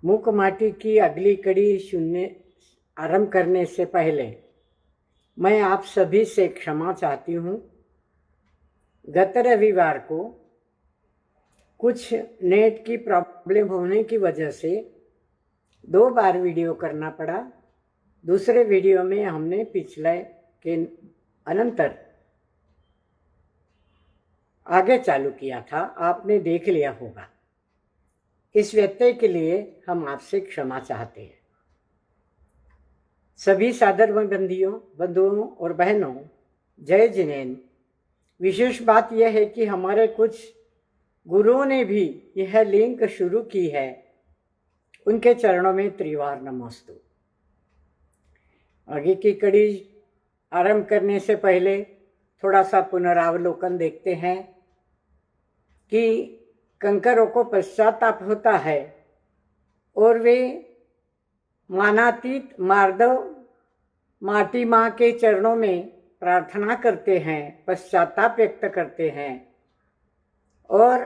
मूक माटी की अगली कड़ी शून्य आरंभ करने से पहले मैं आप सभी से क्षमा चाहती हूँ। गत रविवार को कुछ नेट की प्रॉब्लम होने की वजह से 2 बार वीडियो करना पड़ा। दूसरे वीडियो में हमने पिछले के अनंतर आगे चालू किया था, आपने देख लिया होगा। इस व्यत्यय के लिए हम आपसे क्षमा चाहते हैं। सभी सादर बंधुओं और बहनों, जय जिनेन्द्र। विशेष बात यह है कि हमारे कुछ गुरुओं ने भी यह लिंक शुरू की है। उनके चरणों में त्रिवार नमोस्तु। आगे की कड़ी आरंभ करने से पहले थोड़ा सा पुनरावलोकन देखते हैं कि कंकरों को पश्चाताप होता है और वे मानातीत मार्दव माटी माँ के चरणों में प्रार्थना करते हैं, पश्चाताप व्यक्त करते हैं और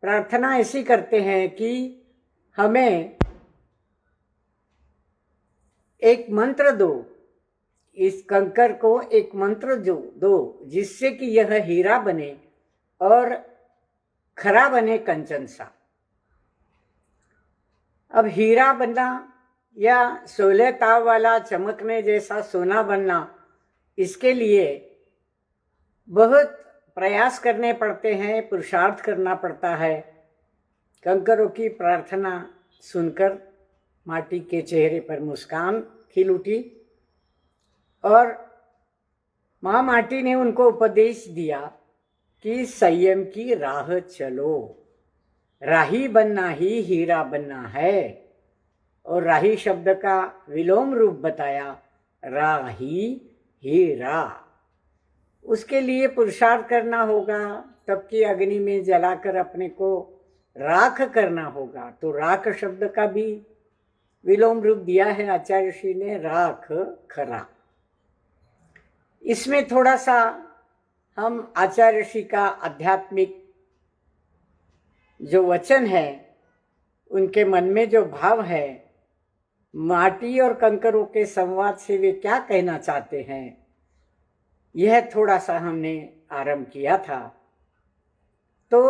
प्रार्थना ऐसी करते हैं कि हमें एक मंत्र दो, इस कंकर को एक मंत्र दो जिससे कि यह हीरा बने और खरा बने कंचन सा। अब हीरा बनना या 16 ताव वाला चमकने जैसा सोना बनना, इसके लिए बहुत प्रयास करने पड़ते हैं, पुरुषार्थ करना पड़ता है। कंकरों की प्रार्थना सुनकर माटी के चेहरे पर मुस्कान खिल उठी और माँ माटी ने उनको उपदेश दिया कि संयम की राह चलो, राही बनना ही हीरा बनना है। और राही शब्द का विलोम रूप बताया, राही हीरा। उसके लिए पुरुषार्थ करना होगा, तब की अग्नि में जलाकर अपने को राख करना होगा। तो राख शब्द का भी विलोम रूप दिया है आचार्य श्री ने, राख खरा। इसमें थोड़ा सा हम आचार्य श्री का आध्यात्मिक जो वचन है, उनके मन में जो भाव है, माटी और कंकरों के संवाद से वे क्या कहना चाहते हैं, यह थोड़ा सा हमने आरंभ किया था। तो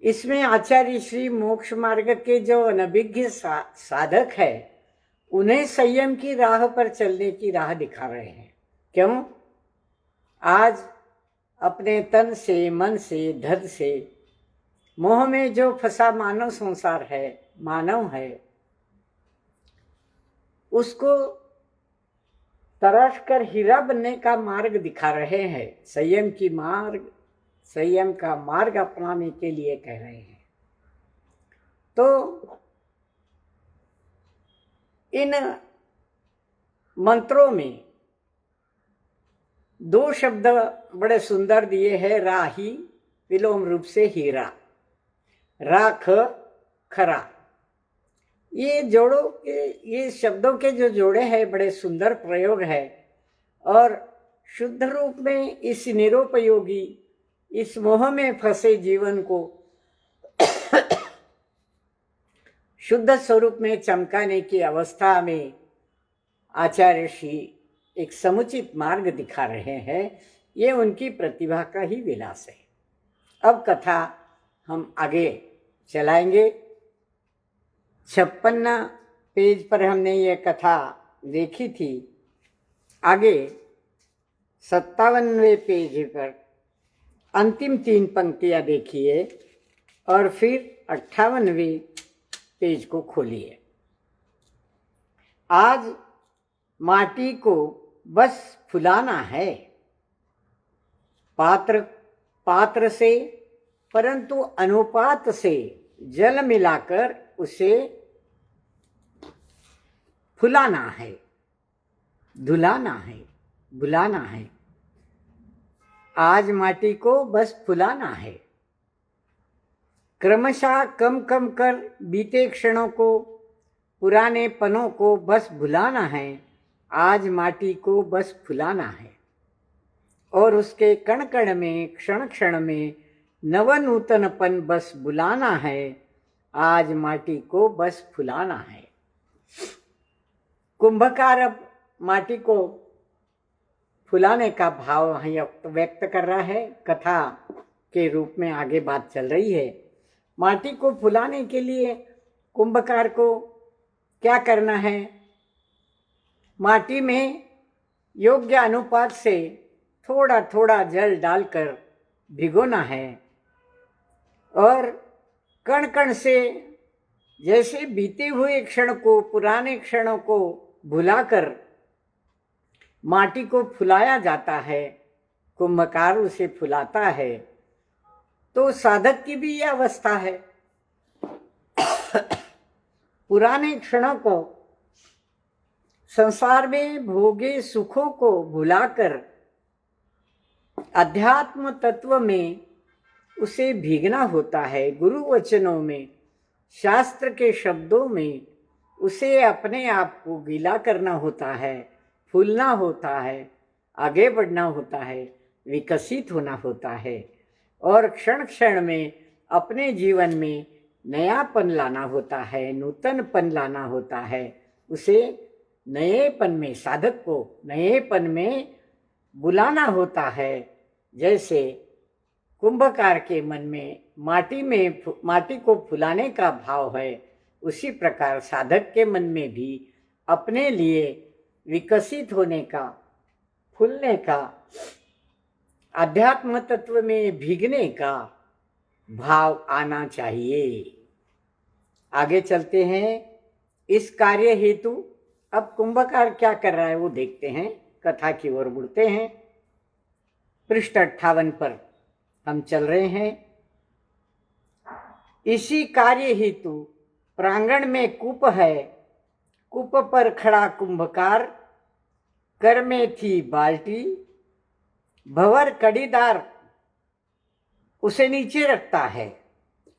इसमें आचार्य श्री मोक्ष मार्ग के जो अनभिज्ञ साधक है, उन्हें संयम की राह पर चलने की राह दिखा रहे हैं। क्यों? आज अपने तन से, मन से, धन से मोह में जो फंसा मानव संसार है, मानव है, उसको तराश कर हीरा बनने का मार्ग दिखा रहे हैं। संयम का मार्ग अपनाने के लिए कह रहे हैं। तो इन मंत्रों में 2 शब्द बड़े सुंदर दिए हैं, राही विलोम रूप से हीरा, राख खरा। ये जोड़ों के, ये शब्दों के जो जोड़े हैं, बड़े सुंदर प्रयोग है और शुद्ध रूप में इस निरुपयोगी, इस मोह में फंसे जीवन को शुद्ध स्वरूप में चमकाने की अवस्था में आचार्य श्री एक समुचित मार्ग दिखा रहे हैं। ये उनकी प्रतिभा का ही विलास है। अब कथा हम आगे चलाएंगे। 56 पेज पर हमने ये कथा देखी थी। आगे 57वें पेज पर अंतिम 3 पंक्तियां देखिए और फिर 58वें पेज को खोलिए। आज माटी को बस फुलाना है, पात्र से, परंतु अनुपात से जल मिलाकर उसे फुलाना है, धुलाना है, बुलाना है। आज माटी को बस फुलाना है। क्रमशः कम कम कर बीते क्षणों को, पुराने पनों को बस भुलाना है। आज माटी को बस फुलाना है और उसके कण कण में, क्षण क्षण में नवनूतनपन बस बुलाना है। आज माटी को बस फुलाना है। कुंभकार अब माटी को फुलाने का भाव व्यक्त कर रहा है। कथा के रूप में आगे बात चल रही है। माटी को फुलाने के लिए कुंभकार को क्या करना है? माटी में योग्य अनुपात से थोड़ा थोड़ा जल डालकर भिगोना है और कण कण से जैसे बीते हुए क्षण को, पुराने क्षणों को भुलाकर माटी को फुलाया जाता है, कुंभकार उसे फुलाता है। तो साधक की भी यह अवस्था है। पुराने क्षणों को, संसार में भोगे सुखों को भुलाकर अध्यात्म तत्व में उसे भीगना होता है। गुरु वचनों में, शास्त्र के शब्दों में उसे अपने आप को गीला करना होता है, फूलना होता है, आगे बढ़ना होता है, विकसित होना होता है और क्षण क्षण में अपने जीवन में नयापन लाना होता है, नूतनपन लाना होता है। उसे नएपन में, साधक को नएपन में बुलाना होता है। जैसे कुंभकार के मन में माटी को फुलाने का भाव है, उसी प्रकार साधक के मन में भी अपने लिए विकसित होने का, फूलने का, अध्यात्म तत्व में भीगने का भाव आना चाहिए। आगे चलते हैं। इस कार्य हेतु अब कुंभकार क्या कर रहा है वो देखते हैं। कथा की ओर मुड़ते हैं। पृष्ठ 58 पर हम चल रहे हैं। इसी कार्य हेतु प्रांगण में कूप है, कूप पर खड़ा कुंभकार, कर में थी बाल्टी, भंवर कड़ीदार उसे नीचे रखता है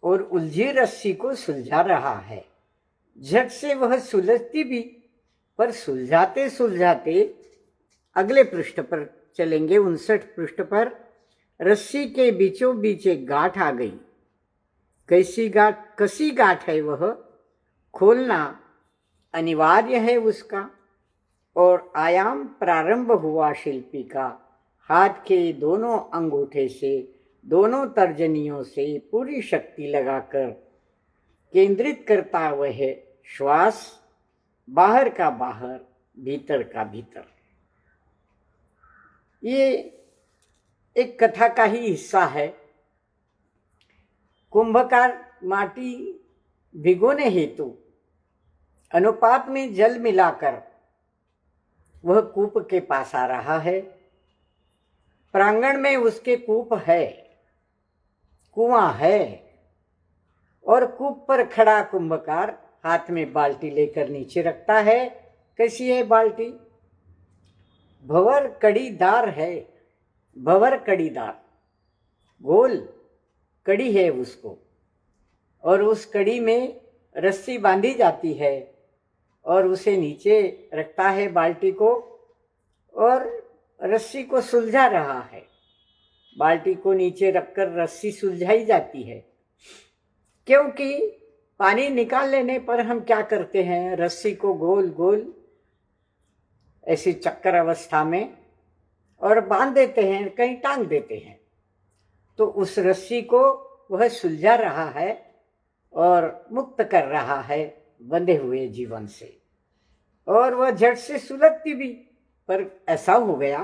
और उलझी रस्सी को सुलझा रहा है। झट से वह सुलझती भी, पर सुलझाते सुलझाते अगले पृष्ठ पर चलेंगे, 59 पृष्ठ पर। रस्सी के बीचों बीच एक गांठ आ गई। कसी गांठ है वह, खोलना अनिवार्य है उसका। और आयाम प्रारंभ हुआ शिल्पी का। हाथ के दोनों अंगूठे से, दोनों तर्जनियों से पूरी शक्ति लगाकर केंद्रित करता वह श्वास, बाहर का बाहर, भीतर का भीतर। ये एक कथा का ही हिस्सा है। कुंभकार माटी भिगोने हेतु अनुपात में जल मिलाकर वह कूप के पास आ रहा है। प्रांगण में उसके कूप है, कुआं है और कूप पर खड़ा कुंभकार हाथ में बाल्टी लेकर नीचे रखता है। कैसी है बाल्टी? भंवर कड़ीदार है। भंवर कड़ीदार, गोल कड़ी है उसको, और उस कड़ी में रस्सी बांधी जाती है और उसे नीचे रखता है बाल्टी को और रस्सी को सुलझा रहा है। बाल्टी को नीचे रखकर रस्सी सुलझाई जाती है, क्योंकि पानी निकाल लेने पर हम क्या करते हैं, रस्सी को गोल गोल ऐसी चक्कर अवस्था में और बांध देते हैं, कहीं टांग देते हैं। तो उस रस्सी को वह सुलझा रहा है और मुक्त कर रहा है बंधे हुए जीवन से, और वह झट से सुलझती भी। पर ऐसा हो गया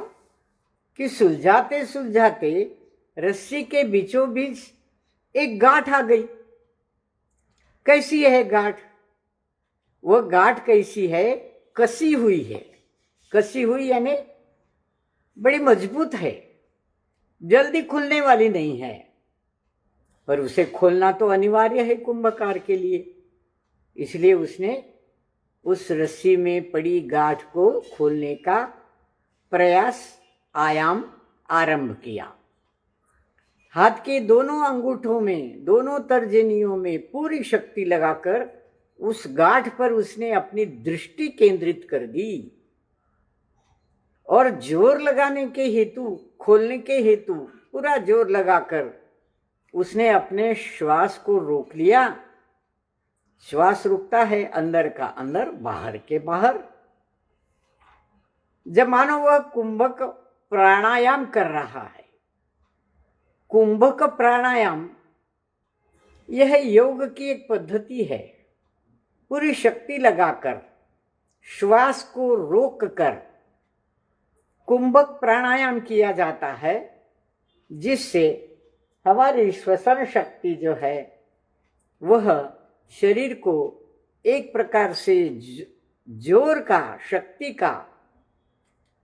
कि सुलझाते सुलझाते रस्सी के बीचों बीच एक गांठ आ गई। कैसी है गांठ? वह गांठ कैसी है? कसी हुई है। कसी हुई यानी बड़ी मजबूत है, जल्दी खुलने वाली नहीं है, पर उसे खोलना तो अनिवार्य है कुंभकार के लिए। इसलिए उसने उस रस्सी में पड़ी गांठ को खोलने का प्रयास, आयाम आरंभ किया। हाथ के दोनों अंगूठों में, दोनों तर्जनियों में पूरी शक्ति लगाकर उस गांठ पर उसने अपनी दृष्टि केंद्रित कर दी और जोर लगाने के हेतु, खोलने के हेतु पूरा जोर लगाकर उसने अपने श्वास को रोक लिया श्वास रुकता है, अंदर का अंदर, बाहर के बाहर। जब मानो वह कुंभक प्राणायाम कर रहा है। कुंभक प्राणायाम यह योग की एक पद्धति है। पूरी शक्ति लगाकर, श्वास को रोककर कुंभक प्राणायाम किया जाता है, जिससे हमारी श्वसन शक्ति जो है वह शरीर को एक प्रकार से जोर का, शक्ति का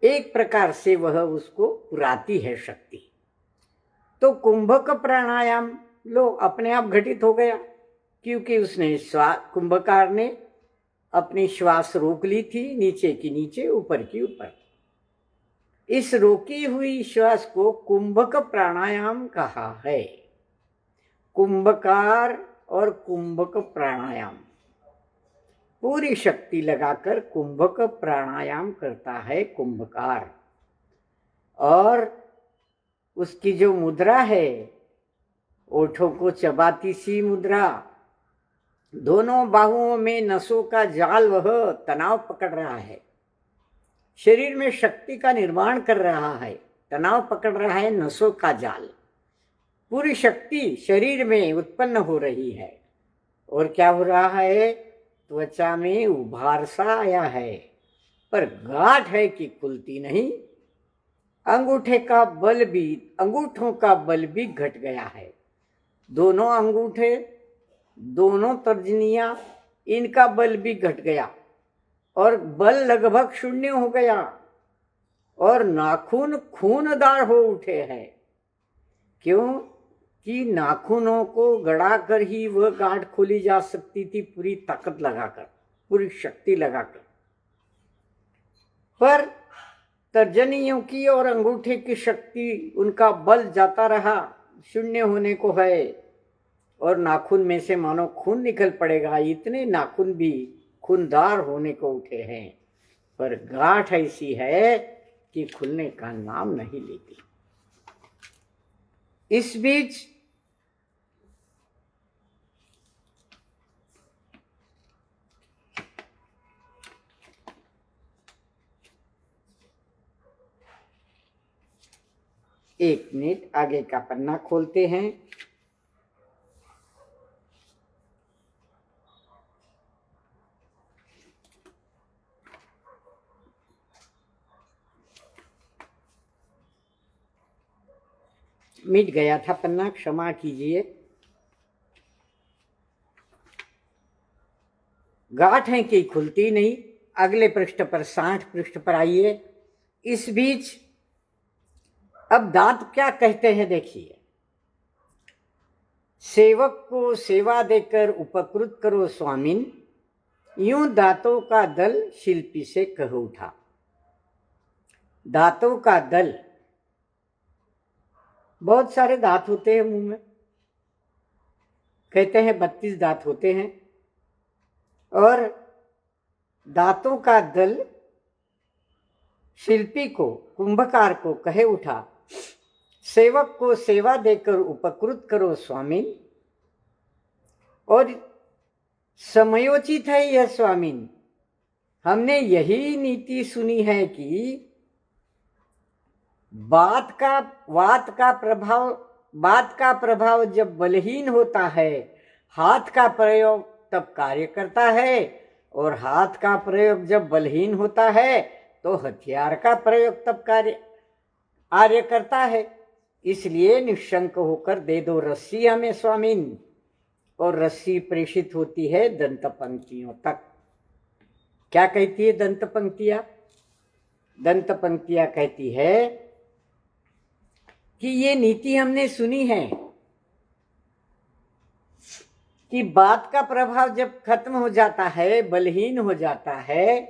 एक प्रकार से वह उसको पुराती है शक्ति। तो कुंभक प्राणायाम लो अपने आप घटित हो गया, क्योंकि उसने कुंभकार ने अपनी श्वास रोक ली थी, नीचे की नीचे, ऊपर की ऊपर। इस रोकी हुई श्वास को कुंभक प्राणायाम कहा है। कुंभकार और कुंभक प्राणायाम, पूरी शक्ति लगाकर कुंभक प्राणायाम करता है कुंभकार। और उसकी जो मुद्रा है, ओठों को चबाती सी मुद्रा, दोनों बाहुओं में नसों का जाल वह तनाव पकड़ रहा है, शरीर में शक्ति का निर्माण कर रहा है, तनाव पकड़ रहा है, नसों का जाल। पूरी शक्ति शरीर में उत्पन्न हो रही है। और क्या हो रहा है? त्वचा में उभार सा आया है, पर गांठ है कि खुलती नहीं। अंगूठों का बल भी घट गया है। दोनों अंगूठे, दोनों तर्जनियां, इनका बल भी घट गया और बल लगभग शून्य हो गया। और नाखून खूनदार हो उठे हैं। क्यों? कि नाखूनों को गड़ाकर ही वह गांठ खोली जा सकती थी, पूरी ताकत लगाकर, पूरी शक्ति लगाकर। पर तर्जनियों की और अंगूठे की शक्ति, उनका बल जाता रहा, शून्य होने को है। और नाखून में से मानो खून निकल पड़ेगा, इतने नाखून भी खूनदार होने को उठे हैं, पर गांठ ऐसी है कि खुलने का नाम नहीं लेती। इस बीच एक मिनट, आगे का पन्ना खोलते हैं। मिट गया था पन्ना, क्षमा कीजिए। गांठ है कि खुलती नहीं। अगले पृष्ठ पर, 60 पृष्ठ पर आइए। इस बीच अब दांत क्या कहते हैं देखिए। सेवक को सेवा देकर उपकृत करो स्वामिन, यूं दांतों का दल शिल्पी से कह उठा। दांतों का दल, बहुत सारे दांत होते हैं मुंह में, कहते हैं 32 दांत होते हैं। और दांतों का दल शिल्पी को, कुंभकार को कहे उठा, सेवक को सेवा देकर उपकृत करो स्वामिन। और समयोचित है यह स्वामिन, हमने यही नीति सुनी है कि बात का प्रभाव जब बलहीन होता है, हाथ का प्रयोग तब कार्य करता है, और हाथ का प्रयोग जब बलहीन होता है तो हथियार का प्रयोग तब कार्य करता है। इसलिए निशंक होकर दे दो रस्सी हमें स्वामिन। और रस्सी प्रेषित होती है दंत पंक्तियों तक। क्या कहती है दंत पंक्तियां? दंत पंक्तियां कहती है कि ये नीति हमने सुनी है कि बात का प्रभाव जब खत्म हो जाता है, बलहीन हो जाता है,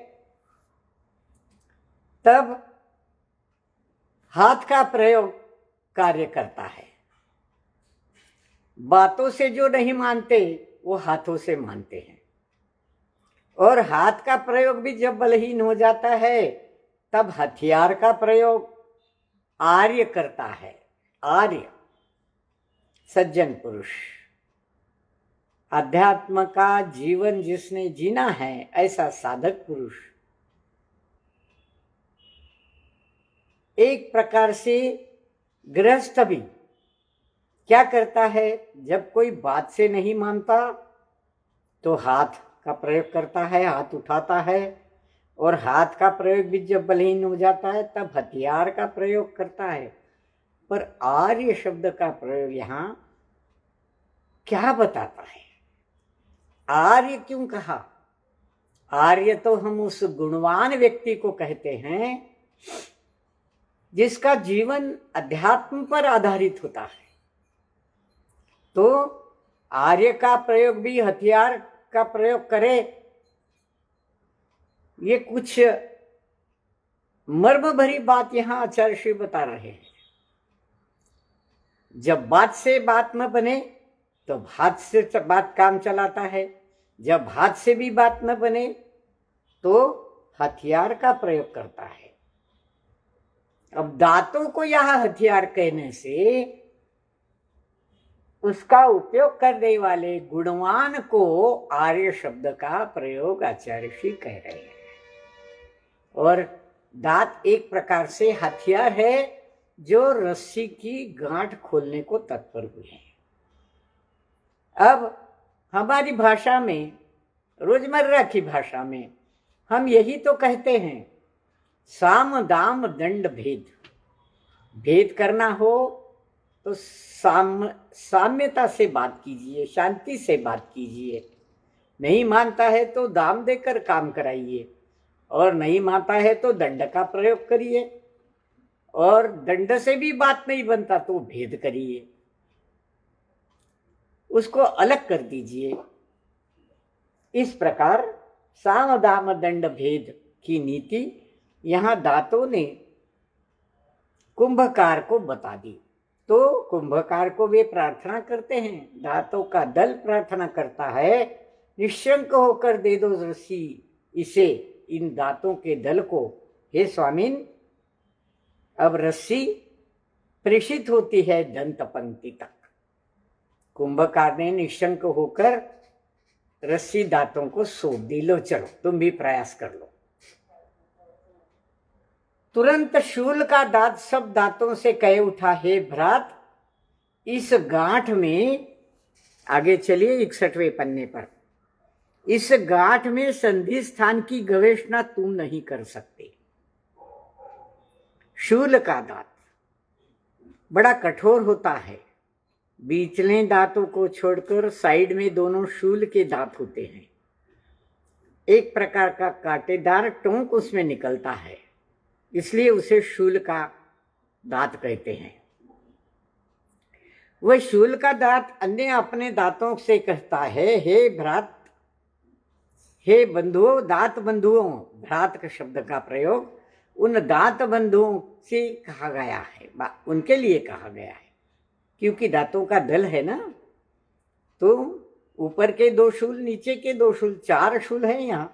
तब हाथ का प्रयोग कार्य करता है। बातों से जो नहीं मानते वो हाथों से मानते हैं। और हाथ का प्रयोग भी जब बलहीन हो जाता है तब हथियार का प्रयोग आर्य करता है। आर्य, सज्जन पुरुष, अध्यात्म का जीवन जिसने जीना है, ऐसा साधक पुरुष एक प्रकार से गृहस्थ भी क्या करता है, जब कोई बात से नहीं मानता तो हाथ का प्रयोग करता है, हाथ उठाता है, और हाथ का प्रयोग भी जब बलहीन हो जाता है तब हथियार का प्रयोग करता है। पर आर्य शब्द का प्रयोग यहाँ क्या बताता है? आर्य क्यों कहा? आर्य तो हम उस गुणवान व्यक्ति को कहते हैं जिसका जीवन अध्यात्म पर आधारित होता है। तो आर्य का प्रयोग भी हथियार का प्रयोग करे, ये कुछ मर्म भरी बात यहां आचार्य श्री बता रहे हैं। जब बात से बात न बने तो हाथ से बात काम चलाता है, जब हाथ से भी बात न बने तो हथियार का प्रयोग करता है। अब दांतों को यह हथियार कहने से उसका उपयोग करने वाले गुणवान को आर्य शब्द का प्रयोग आचार्य श्री कह रहे हैं। और दांत एक प्रकार से हथियार है जो रस्सी की गांठ खोलने को तत्पर हुए हैं। अब हमारी भाषा में, रोजमर्रा की भाषा में हम यही तो कहते हैं, साम दाम दंड भेद। भेद करना हो तो साम्यता से बात कीजिए, शांति से बात कीजिए। नहीं मानता है तो दाम देकर काम कराइए, और नहीं मानता है तो दंड का प्रयोग करिए, और दंड से भी बात नहीं बनता तो भेद करिए, उसको अलग कर दीजिए। इस प्रकार साम दाम दंड भेद की नीति यहां दांतों ने कुंभकार को बता दी। तो कुंभकार को वे प्रार्थना करते हैं, दांतों का दल प्रार्थना करता है, निशंक होकर दे दो रस्सी इसे, इन दांतों के दल को। हे स्वामिन, अब रस्सी प्रेषित होती है दंत पंक्ति तक। कुंभकार ने निशंक होकर रस्सी दांतों को सौंप दी, लो चलो तुम भी प्रयास कर लो। तुरंत शूल का दांत सब दांतों से कह उठा, हे भ्रात, इस गांठ में, आगे चलिए 61वें पन्ने पर, इस गांठ में संधि स्थान की गवेषणा तुम नहीं कर सकते। शूल का दांत बड़ा कठोर होता है, बीचले दांतों को छोड़कर साइड में दोनों शूल के दांत होते हैं। एक प्रकार का कांटेदार टोंक उसमें निकलता है, इसलिए उसे शूल का दांत कहते हैं। वह शूल का दांत अन्य अपने दांतों से कहता है, हे भ्रात, हे बंधुओं, दांत बंधुओं, भ्रात का शब्द का प्रयोग उन दांत बंधुओं से कहा गया है, उनके लिए कहा गया है, क्योंकि दांतों का दल है ना। तो ऊपर के 2 शूल, नीचे के 2 शूल, 4 शूल हैं यहाँ।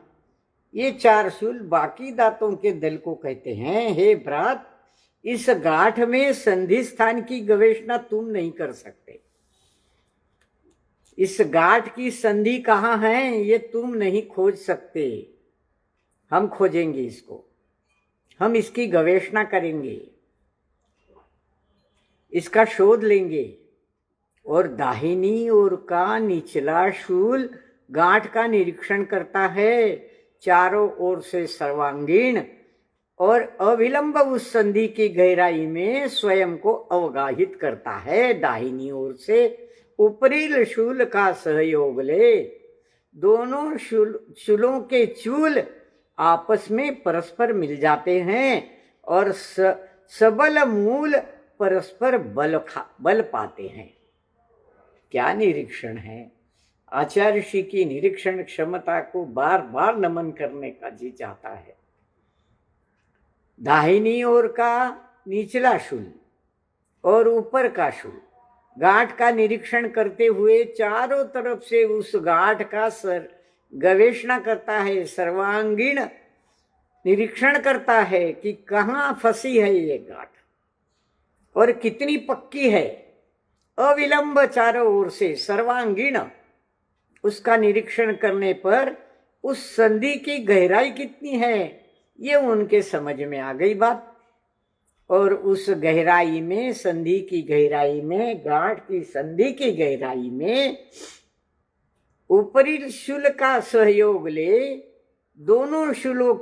ये 4 शूल बाकी दांतों के दल को कहते हैं, हे भ्रात, इस गांठ में संधि स्थान की गवेषणा तुम नहीं कर सकते। इस गांठ की संधि कहाँ है ये तुम नहीं खोज सकते, हम खोजेंगे इसको, हम इसकी गवेषणा करेंगे, इसका शोध लेंगे। और दाहिनी ओर का निचला शूल गांठ का निरीक्षण करता है, चारों ओर से सर्वांगीण, और अविलंब उस संधि की गहराई में स्वयं को अवगाहित करता है। दाहिनी ओर से ऊपरी शूल का सहयोग ले, दोनों शूलों के चूल आपस में परस्पर मिल जाते हैं और सबल मूल परस्पर बल पाते हैं। क्या निरीक्षण है! आचार्य श्री की निरीक्षण क्षमता को बार बार नमन करने का जी चाहता है। दाहिनी ओर का निचला शूल और ऊपर का शूल गांठ का निरीक्षण करते हुए चारों तरफ से उस गांठ का गवेषणा करता है, सर्वांगीण निरीक्षण करता है कि कहाँ फंसी है ये गांठ और कितनी पक्की है। अविलंब चारों ओर से सर्वांगीण उसका निरीक्षण करने पर उस संधि की गहराई कितनी है ये उनके समझ में आ गई बात। और उस गहराई में, संधि की गहराई में, गांठ की संधि की गहराई में ऊपरी शूल का सहयोग ले दोनों शूलों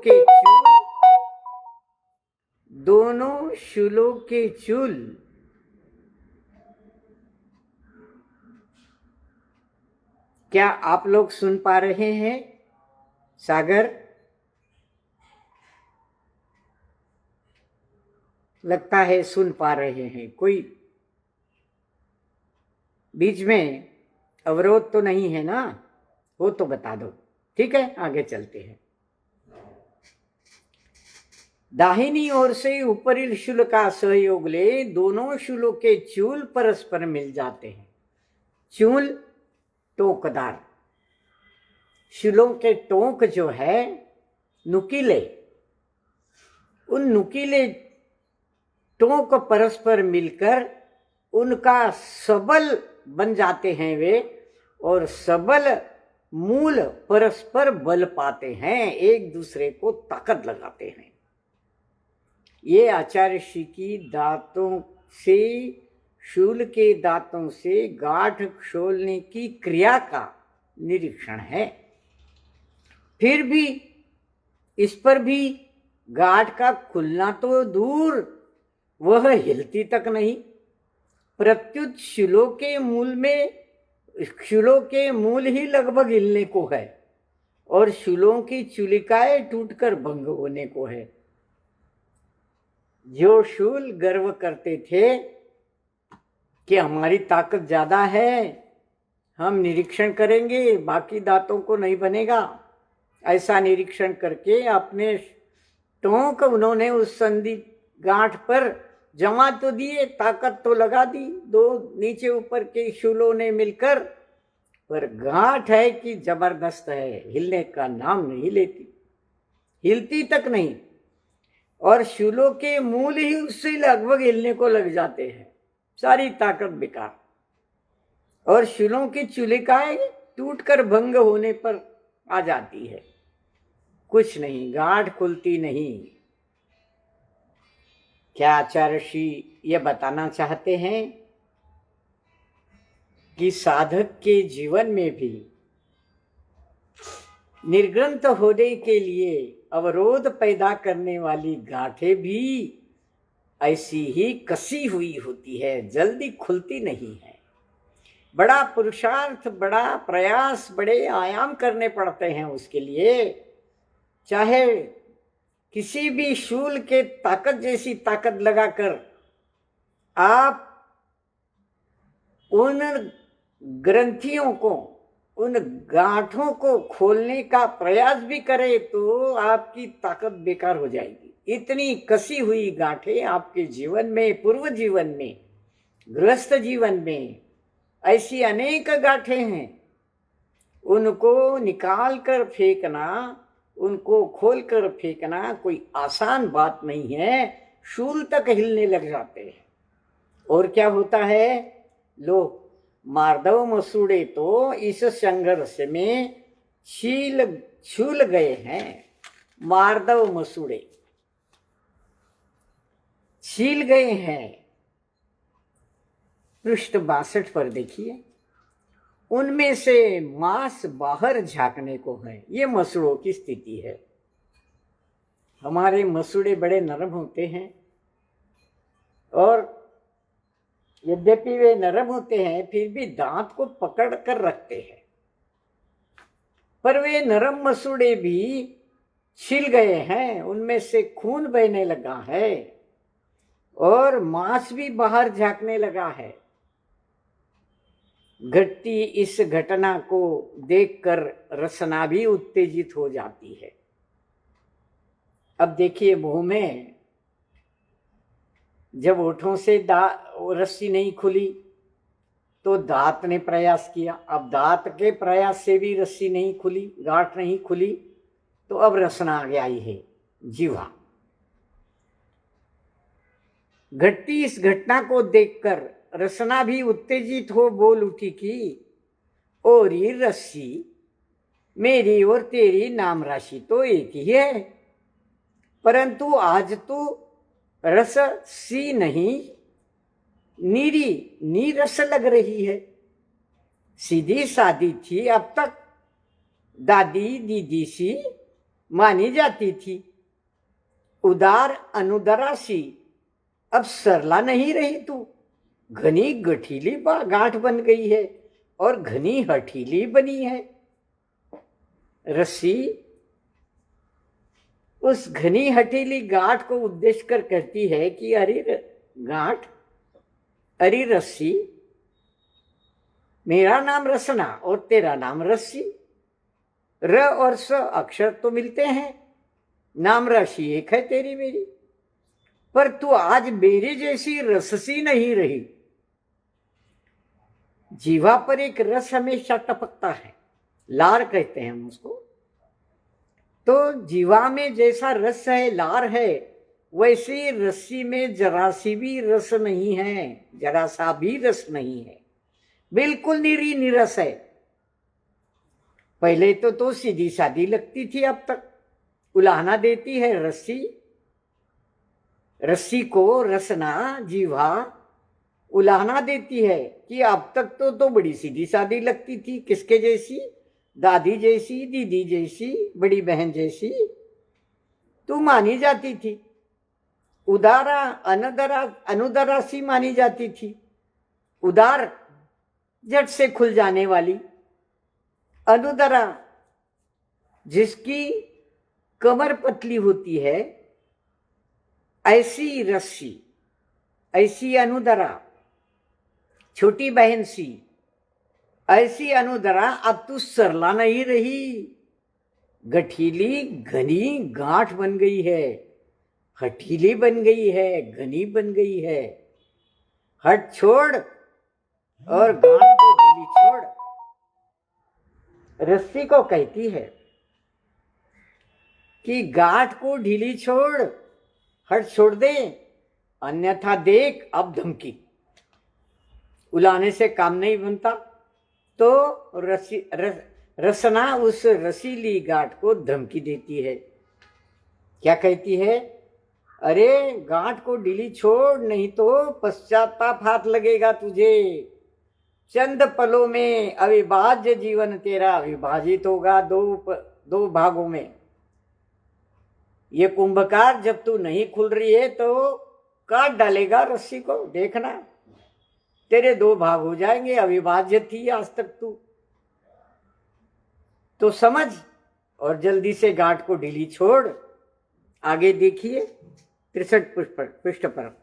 के चूल क्या आप लोग सुन पा रहे हैं? सागर, लगता है सुन पा रहे हैं। कोई बीच में अवरोध तो नहीं है ना? वो तो बता दो। ठीक है, आगे चलते हैं। दाहिनी ओर से ऊपरी शूल का सहयोग ले दोनों शूलों के चूल परस्पर मिल जाते हैं। चूल टोकदार, शूलों के टोक जो है नुकीले, उन नुकीले टोक परस्पर मिलकर उनका सबल बन जाते हैं वे, और सबल मूल परस्पर बल पाते हैं, एक दूसरे को ताकत लगाते हैं। ये आचार्य ऋषि की दांतों से, शूल के दांतों से गांठ खोलने की क्रिया का निरीक्षण है। फिर भी इस पर भी गांठ का खुलना तो दूर, वह हिलती तक नहीं। प्रत्युत शूलों के मूल ही लगभग हिलने को है, और शूलों की चूलिकाएं टूटकर भंग होने को है। जो शूल गर्व करते थे कि हमारी ताकत ज्यादा है, हम निरीक्षण करेंगे, बाकी दांतों को नहीं बनेगा, ऐसा निरीक्षण करके अपने टोंक उन्होंने उस संधि गांठ पर जमा तो दिए, ताकत तो लगा दी, दो नीचे ऊपर के शूलों ने मिलकर, पर गांठ है कि जबरदस्त है, हिलने का नाम नहीं लेती, हिलती तक नहीं। और शूलों के मूल ही उससे लगभग हिलने को लग जाते हैं, सारी ताकत बेकार। और शूलों की चूलिकाएं टूटकर भंग होने पर आ जाती है, कुछ नहीं, गांठ खुलती नहीं। क्या आचार्य ऋषि ये बताना चाहते हैं कि साधक के जीवन में भी निर्ग्रंथ होने के लिए अवरोध पैदा करने वाली गांठें भी ऐसी ही कसी हुई होती है, जल्दी खुलती नहीं है। बड़ा पुरुषार्थ, बड़ा प्रयास, बड़े आयाम करने पड़ते हैं उसके लिए। चाहे किसी भी शूल के ताकत जैसी ताकत लगाकर आप उन ग्रंथियों को, उन गांठों को खोलने का प्रयास भी करे तो आपकी ताकत बेकार हो जाएगी। इतनी कसी हुई गांठें आपके जीवन में, पूर्व जीवन में, गृहस्थ जीवन में ऐसी अनेक गांठें हैं। उनको निकाल कर फेंकना, उनको खोल कर फेंकना कोई आसान बात नहीं है, शूल तक हिलने लग जाते हैं। और क्या होता है, लो मार्दव मसूड़े तो इस संघर्ष में छूल गए हैं। मार्दव मसूड़े छील गए हैं। पृष्ठ 62 पर देखिए, उनमें से मांस बाहर झांकने को है। ये मसूड़ों की स्थिति है। हमारे मसूड़े बड़े नरम होते हैं, और यद्यपि वे नरम होते हैं फिर भी दांत को पकड़ कर रखते हैं, पर वे नरम मसूड़े भी छिल गए हैं, उनमें से खून बहने लगा है और मांस भी बाहर झांकने लगा है। घटती इस घटना को देखकर रसना भी उत्तेजित हो जाती है। अब देखिए, मुंह में जब होठों से रस्सी नहीं खुली तो दांत ने प्रयास किया, अब दांत के प्रयास से भी रस्सी नहीं खुली, गांठ नहीं खुली, तो अब रसना आ गया ही है, जीवा। घटती इस घटना को देखकर रसना भी उत्तेजित हो बोल उठी कि और ये रस्सी, मेरी और तेरी नाम राशि तो एक ही है, परंतु आज तो रस सी नहीं, नीरी नीरस लग रही है। सीधी सादी थी अब तक, दादी दीदी सी मानी जाती थी, उदार अनुदरा सी अब सरला नहीं रही तू, घनी गठीली गांठ बन गई है और घनी हठीली बनी है। रस्सी उस घनी हठीली गांठ को उद्देश्य कर कहती है कि अरे गांठ, अरे रस्सी, मेरा नाम रसना और तेरा नाम रस्सी, र और स अक्षर तो मिलते हैं, नाम राशि एक है तेरी मेरी, पर तू आज मेरी जैसी रससी नहीं रही। जीवा पर एक रस हमेशा टपकता है, लार कहते हैं हम उसको। तो जीवा में जैसा रस है, लार है, वैसे रस्सी में जरा सी भी रस नहीं है, जरा सा भी रस नहीं है, बिल्कुल निरी निरस है। पहले तो सीधी सादी लगती थी, अब तक उलाहना देती है रस्सी। रस्सी को रसना जीवा उलाहना देती है कि अब तक तो बड़ी सीधी सादी लगती थी। किसके जैसी? दादी जैसी, दीदी जैसी, बड़ी बहन जैसी तू मानी जाती थी। उदारा अनुदरा सी मानी जाती थी, उदार झट से खुल जाने वाली, अनुदरा जिसकी कमर पतली होती है, ऐसी रस्सी, ऐसी अनुदरा, छोटी बहन सी, ऐसी अनुदरा अब तू सरला नहीं रही, गठीली घनी गांठ बन गई है, हठीली बन गई है, घनी बन गई है। हट छोड़ और गांठ को ढीली छोड़। रस्सी को कहती है कि गांठ को ढीली छोड़, हट छोड़ दे, अन्यथा देख अब धमकी। उलाने से काम नहीं बनता, तो रसना उस रसीली गांठ को धमकी देती है। क्या कहती है? अरे गांठ को ढीली छोड़, नहीं तो पश्चाताप हाथ लगेगा तुझे। चंद पलों में अविभाज्य जीवन तेरा विभाजित होगा दो भागों में। ये कुंभकार जब तू नहीं खुल रही है तो काट डालेगा रस्सी को, देखना तेरे दो भाग हो जाएंगे। अविभाज्य थी आज तक तू, तो समझ और जल्दी से गांठ को ढीली छोड़। आगे देखिए 63 पृष्ठ पर।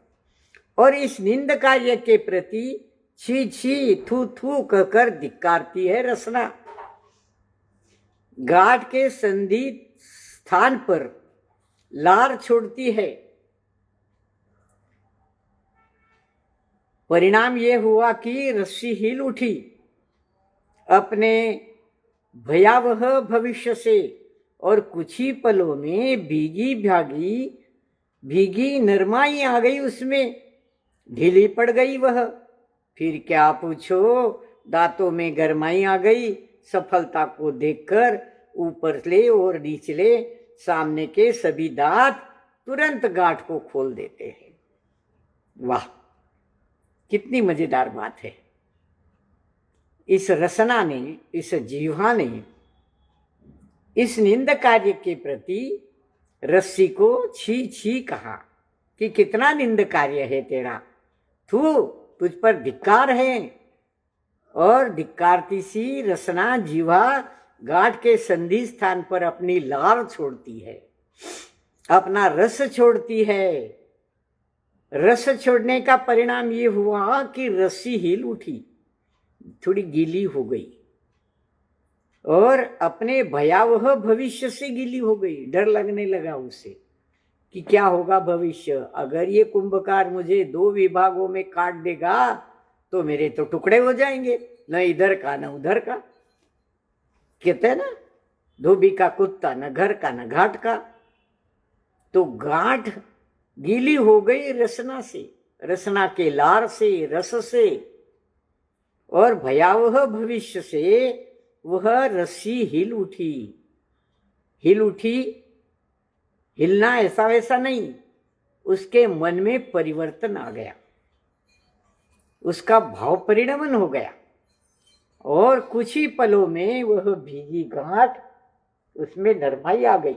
और इस निंद कार्य के प्रति छी छी थू थू कहकर धिक्कारती है रसना। गांठ के संधि स्थान पर लार छोड़ती है। परिणाम यह हुआ कि रस्सी हिल उठी, अपने भयावह भविष्य से, और कुछ ही पलों में भीगी नरमाई आ गई उसमें, ढीली पड़ गई वह। फिर क्या पूछो, दांतों में गरमाई आ गई। सफलता को देखकर ऊपरले और निचले सामने के सभी दांत तुरंत गांठ को खोल देते हैं। वाह, कितनी मजेदार बात है। इस रसना ने, इस जीवा ने इस निंद कार्य के प्रति रस्सी को छी छी कहा कि कितना निंद कार्य है तेरा, तू, तुझ पर धिक्कार है। और धिक्कारती सी रसना जीवा गांठ के संधि स्थान पर अपनी लार छोड़ती है, अपना रस छोड़ती है। रस छोड़ने का परिणाम ये हुआ कि रस्सी हिल उठी, थोड़ी गीली हो गई, और अपने भयावह भविष्य से गीली हो गई। डर लगने लगा उसे कि क्या होगा भविष्य। अगर ये कुंभकार मुझे 2 विभागों में काट देगा तो मेरे तो टुकड़े हो जाएंगे, न इधर का न उधर का। कहते हैं ना, धोबी का कुत्ता, न घर का न घाट का। तो गांठ गीली हो गई रसना से, रसना के लार से, रस से। और भयावह भविष्य से वह रस्सी हिल उठी। हिल उठी, हिलना ऐसा वैसा नहीं, उसके मन में परिवर्तन आ गया, उसका भाव परिणमन हो गया और कुछ ही पलों में वह भीगी गांठ, उसमें नरमाई आ गई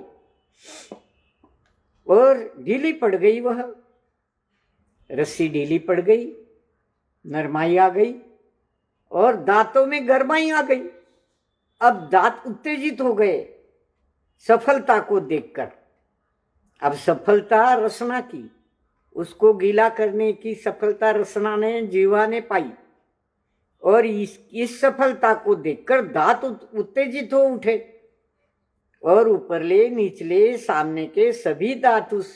और ढीली पड़ गई। वह रस्सी ढीली पड़ गई, नरमाई आ गई और दांतों में गरमाई आ गई। अब दांत उत्तेजित हो गए सफलता को देखकर। अब सफलता रसना की, उसको गीला करने की सफलता रसना ने, जीवा ने पाई और इस सफलता को देखकर दांत उत्तेजित हो उठे और ऊपरले नीचले सामने के सभी दांत उस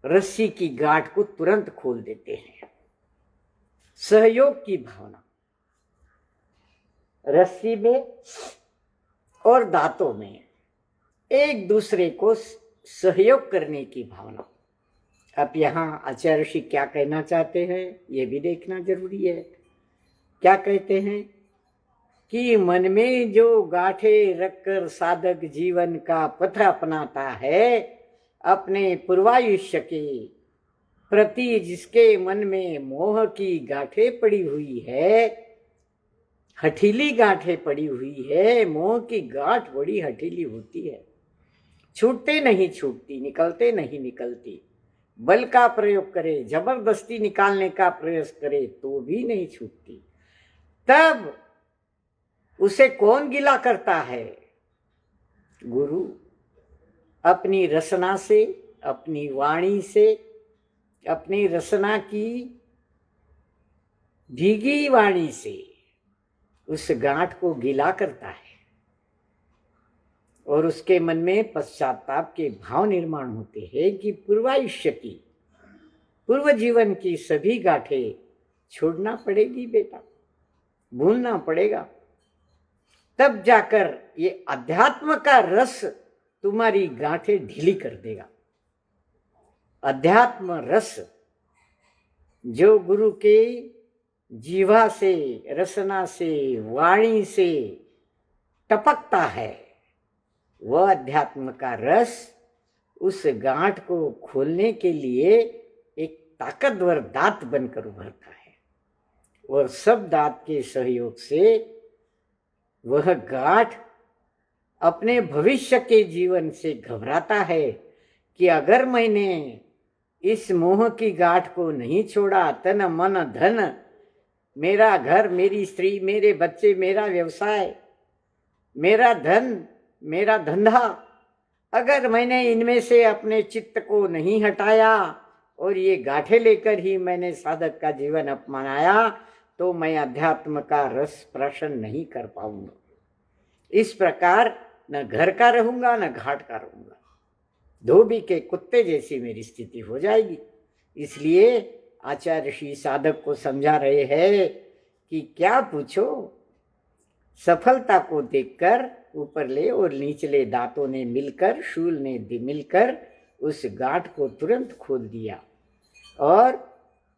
रस्सी की गांठ को तुरंत खोल देते हैं। सहयोग की भावना रस्सी में और दांतों में, एक दूसरे को सहयोग करने की भावना। अब यहाँ आचार्य ऋषि क्या कहना चाहते हैं ये भी देखना जरूरी है। क्या कहते हैं कि मन में जो गांठें रखकर साधक जीवन का पथ अपनाता है, अपने पूर्वायुष्य के प्रति जिसके मन में मोह की गांठें पड़ी हुई है, हठीली गांठें पड़ी हुई है, मोह की गांठ बड़ी हठीली होती है, छूटते नहीं छूटती, निकलते नहीं निकलती। बल का प्रयोग करे, जबरदस्ती निकालने का प्रयास करे तो भी नहीं छूटती। तब उसे कौन गिला करता है? गुरु अपनी रसना से, अपनी वाणी से, अपनी रसना की भीगी वाणी से उस गांठ को गिला करता है और उसके मन में पश्चाताप के भाव निर्माण होते हैं कि पूर्वायुष्य की, पूर्व जीवन की सभी गांठें छोड़ना पड़ेगी बेटा, भूलना पड़ेगा। तब जाकर ये अध्यात्म का रस तुम्हारी गांठें ढीली कर देगा। अध्यात्म रस जो गुरु के जीवा से, रसना से, वाणी से टपकता है, वह अध्यात्म का रस उस गांठ को खोलने के लिए एक ताकतवर दांत बनकर उभरता है और सब दांत के सहयोग से वह गांठ अपने भविष्य के जीवन से घबराता है कि अगर मैंने इस मोह की गांठ को नहीं छोड़ा, तन मन धन, मेरा घर, मेरी स्त्री, मेरे बच्चे, मेरा व्यवसाय, मेरा धन, मेरा धंधा, अगर मैंने इनमें से अपने चित्त को नहीं हटाया और ये गांठें लेकर ही मैंने साधक का जीवन अपनाया, तो मैं अध्यात्म का रस प्राशन नहीं कर पाऊंगा। इस प्रकार न घर का रहूंगा न घाट का रहूंगा, धोबी के कुत्ते जैसी मेरी स्थिति हो जाएगी। इसलिए आचार्य ऋषि साधक को समझा रहे हैं कि क्या पूछो, सफलता को देखकर ऊपरले और नीचले दांतों ने मिलकर, शूल ने मिलकर उस गांठ को तुरंत खोल दिया और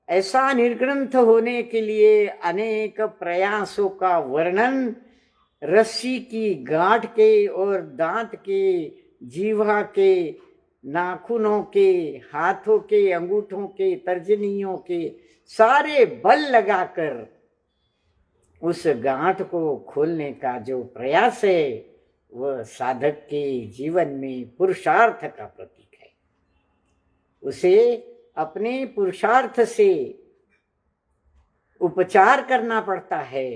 ऐसा निर्ग्रंथ होने के लिए अनेक प्रयासों का वर्णन रस्सी की गांठ के और दांत के, जीवा के, नाखूनों के, हाथों के, अंगूठों के, तर्जनियों के सारे बल लगाकर उस गांठ को खोलने का जो प्रयास है वह साधक के जीवन में पुरुषार्थ का प्रतीक है। उसे अपने पुरुषार्थ से उपचार करना पड़ता है,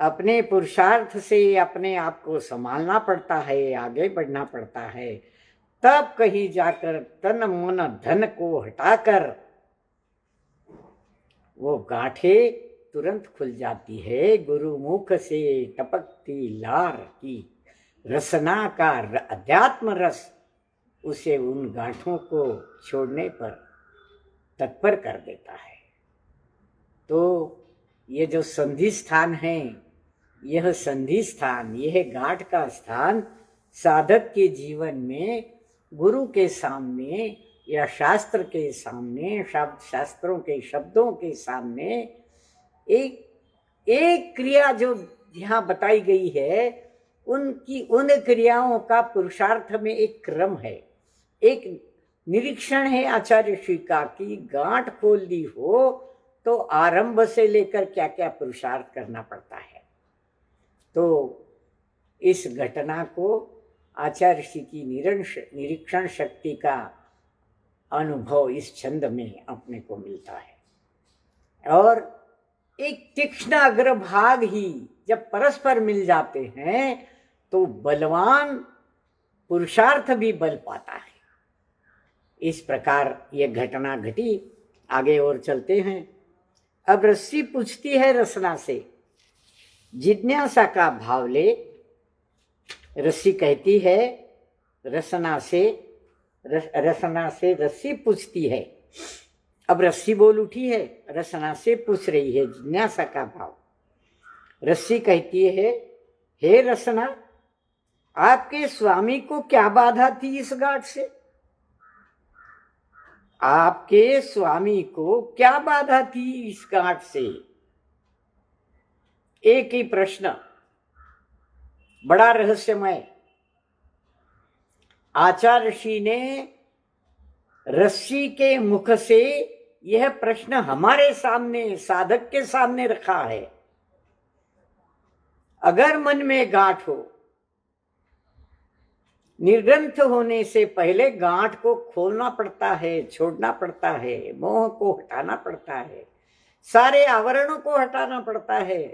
अपने पुरुषार्थ से अपने आप को संभालना पड़ता है, आगे बढ़ना पड़ता है। तब कहीं जाकर तन मन धन को हटाकर वो गांठें तुरंत खुल जाती है। गुरु मुख से टपकती लार की रसना का अध्यात्म रस उसे उन गांठों को छोड़ने पर तत्पर कर देता है। तो ये जो संधि स्थान है, यह संधि स्थान, यह गांठ का स्थान साधक के जीवन में गुरु के सामने या शास्त्र के सामने, शास्त्रों के शब्दों के सामने एक क्रिया जो यहाँ बताई गई है, उनकी उन क्रियाओं का पुरुषार्थ में एक क्रम है, एक निरीक्षण है आचार्य श्री का कि गांठ खोलनी हो तो आरंभ से लेकर क्या क्या पुरुषार्थ करना पड़ता है। तो इस घटना को आचार्य श्री की निरीक्षण शक्ति का अनुभव इस छंद में अपने को मिलता है। और एक तीक्ष्ण अग्रभाग ही जब परस्पर मिल जाते हैं तो बलवान पुरुषार्थ भी बल पाता है। इस प्रकार ये घटना घटी। आगे और चलते हैं। अब रस्सी पूछती है रसना से, जिज्ञासा का भाव ले। रस्सी कहती है रसना से रस्सी पूछती है। अब रस्सी बोल उठी है, रसना से पूछ रही है, जिज्ञासा का भाव। रस्सी कहती है, हे रसना, आपके स्वामी को क्या बाधा थी इस गांठ से? आपके स्वामी को क्या बाधा थी इस गांठ से? एक ही प्रश्न, बड़ा रहस्यमय। आचार्य ऋषि ने रस्सी के मुख से यह प्रश्न हमारे सामने, साधक के सामने रखा है। अगर मन में गांठ हो, निर्ग्रंथ होने से पहले गांठ को खोलना पड़ता है, छोड़ना पड़ता है, मोह को हटाना पड़ता है, सारे आवरणों को हटाना पड़ता है।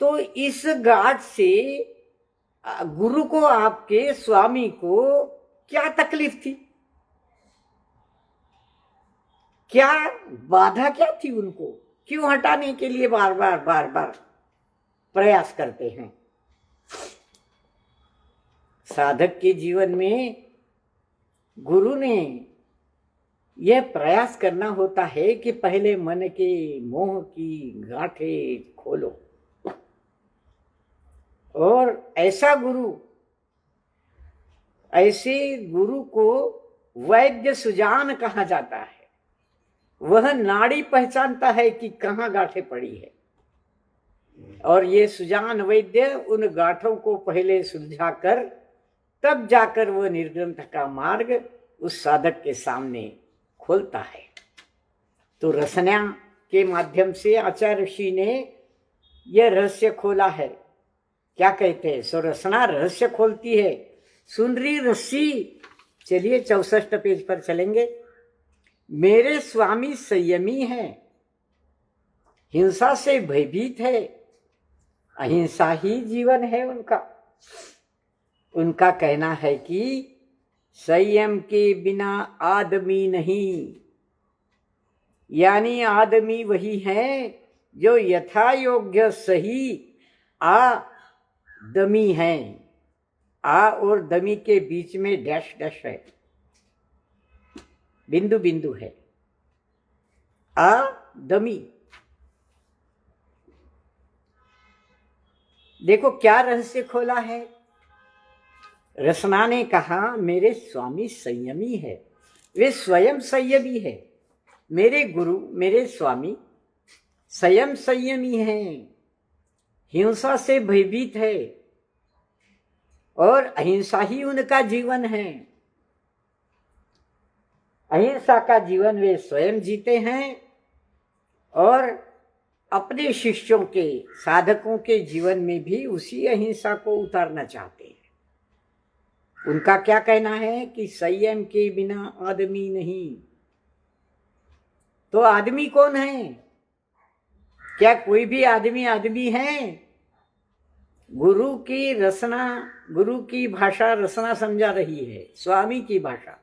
तो इस गांठ से गुरु को, आपके स्वामी को क्या तकलीफ थी? क्या बाधा क्या थी उनको? क्यों हटाने के लिए बार बार प्रयास करते हैं? साधक के जीवन में गुरु ने यह प्रयास करना होता है कि पहले मन के मोह की गांठें खोलो। और ऐसे गुरु को वैद्य सुजान कहा जाता है। वह नाड़ी पहचानता है कि कहाँ गांठें पड़ी है, और ये सुजान वैद्य उन गांठों को पहले सुलझाकर तब जाकर वह निर्ग्रंथ का मार्ग उस साधक के सामने खोलता है। तो रसना के माध्यम से आचार्य ऋषि ने यह रहस्य खोला है। क्या कहते हैं? सो रसना रहस्य खोलती है। सुन रही रस्सी। चलिए 64 पेज पर चलेंगे। मेरे स्वामी संयमी हैं, हिंसा से भयभीत है, अहिंसा ही जीवन है उनका। उनका कहना है कि संयम के बिना आदमी नहीं, यानी आदमी वही है जो यथा योग्य सही दमी है। आ और दमी के बीच में डैश डैश है, बिंदु बिंदु है। दमी। देखो क्या रहस्य खोला है। रसना ने कहा मेरे स्वामी संयमी है, वे स्वयं संयमी है। मेरे गुरु, मेरे स्वामी स्वयं संयमी हैं, हिंसा से भयभीत है और अहिंसा ही उनका जीवन है। अहिंसा का जीवन वे स्वयं जीते हैं और अपने शिष्यों के, साधकों के जीवन में भी उसी अहिंसा को उतारना चाहते हैं। उनका क्या कहना है कि संयम के बिना आदमी नहीं। तो आदमी कौन है? क्या कोई भी आदमी है? गुरु की रसना, गुरु की भाषा रसना समझा रही है, स्वामी की भाषा।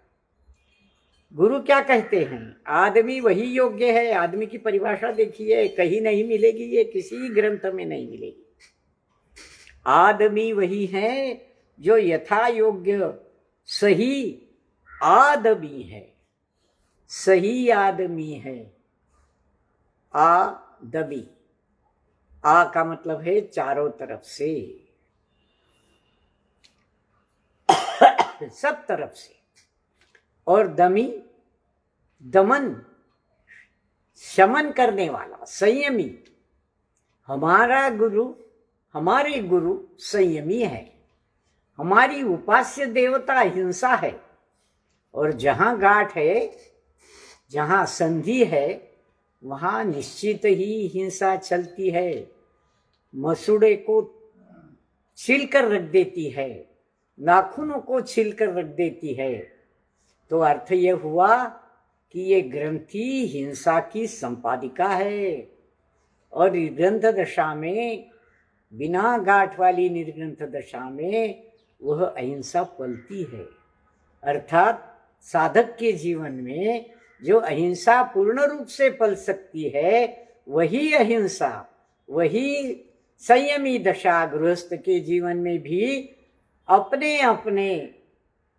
गुरु क्या कहते हैं? आदमी वही योग्य है। आदमी की परिभाषा देखिए, कहीं नहीं मिलेगी, ये किसी ग्रंथ में नहीं मिलेगी। आदमी वही है जो यथा योग्य सही आदमी है, सही आदमी है। आदमी, आ का मतलब है चारों तरफ से, सब तरफ से। और दमी, दमन, शमन करने वाला, संयमी। हमारे गुरु संयमी है। हमारी उपास्य देवता हिंसा है। और जहाँ गांठ है, जहाँ संधि है, वहाँ निश्चित ही हिंसा चलती है। मसूड़े को छील कर रख देती है, नाखूनों को छील कर रख देती है। तो अर्थ यह हुआ कि ये ग्रंथि हिंसा की संपादिका है। और निर्ग्रंथ दशा में, बिना गांठ वाली निर्ग्रंथ दशा में वह अहिंसा पलती है। अर्थात साधक के जीवन में जो अहिंसा पूर्ण रूप से पल सकती है, वही अहिंसा, वही संयमी दशा गृहस्थ के जीवन में भी अपने अपने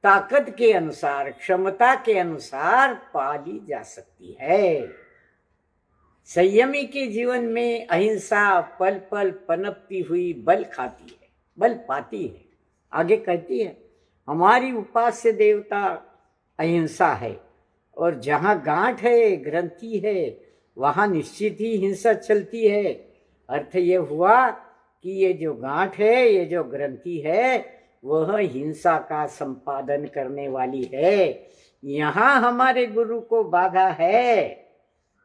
ताकत के अनुसार, क्षमता के अनुसार पाली जा सकती है। संयमी के जीवन में अहिंसा पल पल पनपती हुई बल खाती है, बल पाती है। आगे कहती है, हमारी उपास्य देवता अहिंसा है। और जहाँ गांठ है, ग्रंथि है, वहाँ निश्चित ही हिंसा चलती है। अर्थ ये हुआ कि ये जो गांठ है, ये जो ग्रंथि है, वह हिंसा का संपादन करने वाली है। यहाँ हमारे गुरु को बाधा है।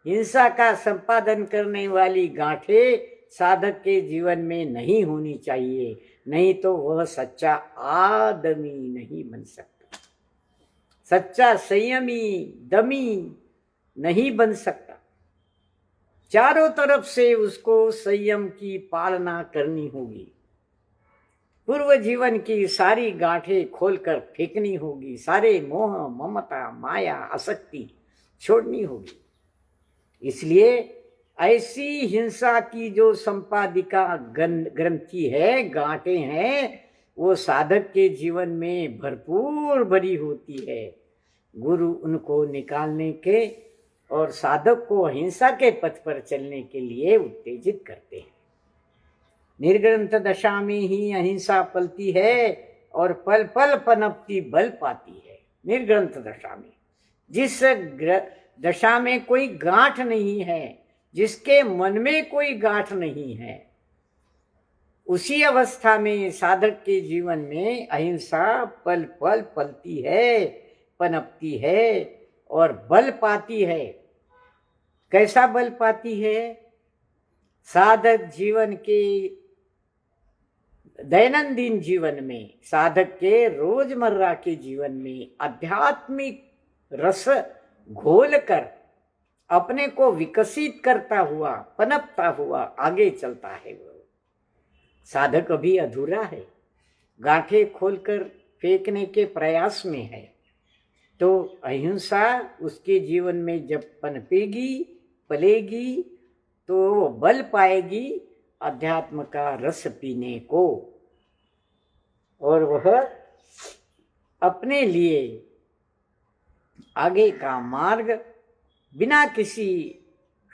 हिंसा का संपादन करने वाली गांठें साधक के जीवन में नहीं होनी चाहिए, नहीं तो वह सच्चा आदमी नहीं बन सकता, सच्चा संयमी दमी नहीं बन सकता। चारों तरफ से उसको संयम की पालना करनी होगी। पूर्व जीवन की सारी गांठें खोलकर फेंकनी होगी। सारे मोह, ममता, माया, आसक्ति छोड़नी होगी। इसलिए ऐसी हिंसा की जो संपादिका ग्रंथि है, गांठें हैं, वो साधक के जीवन में भरपूर भरी होती है। गुरु उनको निकालने के और साधक को अहिंसा के पथ पर चलने के लिए उत्तेजित करते हैं। निर्ग्रंथ दशा में ही अहिंसा पलती है और पल पल पनपती बल पाती है। निर्ग्रंथ दशा में, जिस दशा में कोई गांठ नहीं है, जिसके मन में कोई गांठ नहीं है, उसी अवस्था में साधक के जीवन में अहिंसा पल पल पलती है, पनपती है और बल पाती है। कैसा बल पाती है? साधक जीवन के दैनंदिन जीवन में, साधक के रोजमर्रा के जीवन में आध्यात्मिक रस घोलकर अपने को विकसित करता हुआ, पनपता हुआ आगे चलता है। वो साधक अभी अधूरा है, गांठें खोलकर फेंकने के प्रयास में है। तो अहिंसा उसके जीवन में जब पनपेगी, पलेगी, तो वो बल पाएगी अध्यात्म का रस पीने को, और वह अपने लिए आगे का मार्ग बिना किसी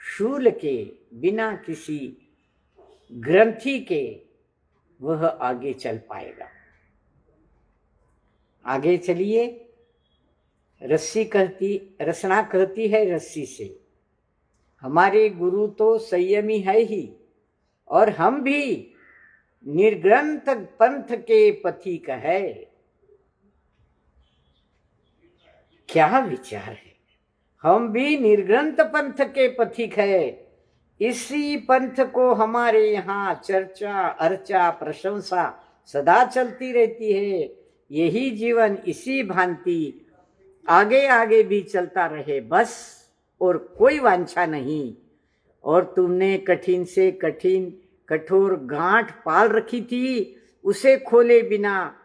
शूल के, बिना किसी ग्रंथि के वह आगे चल पाएगा। आगे चलिए। रसना कहती है रस्सी से, हमारे गुरु तो संयमी है ही, और हम भी निर्ग्रंथ पंथ के पथिक है। क्या विचार है? हम भी निर्ग्रंथ पंथ के पथिक है। इसी पंथ को हमारे यहाँ चर्चा, अर्चा, प्रशंसा सदा चलती रहती है। यही जीवन इसी भांति आगे आगे भी चलता रहे बस, और कोई वांछा नहीं। और तुमने कठिन से कठिन कठोर गांठ पाल रखी थी, उसे खोले बिना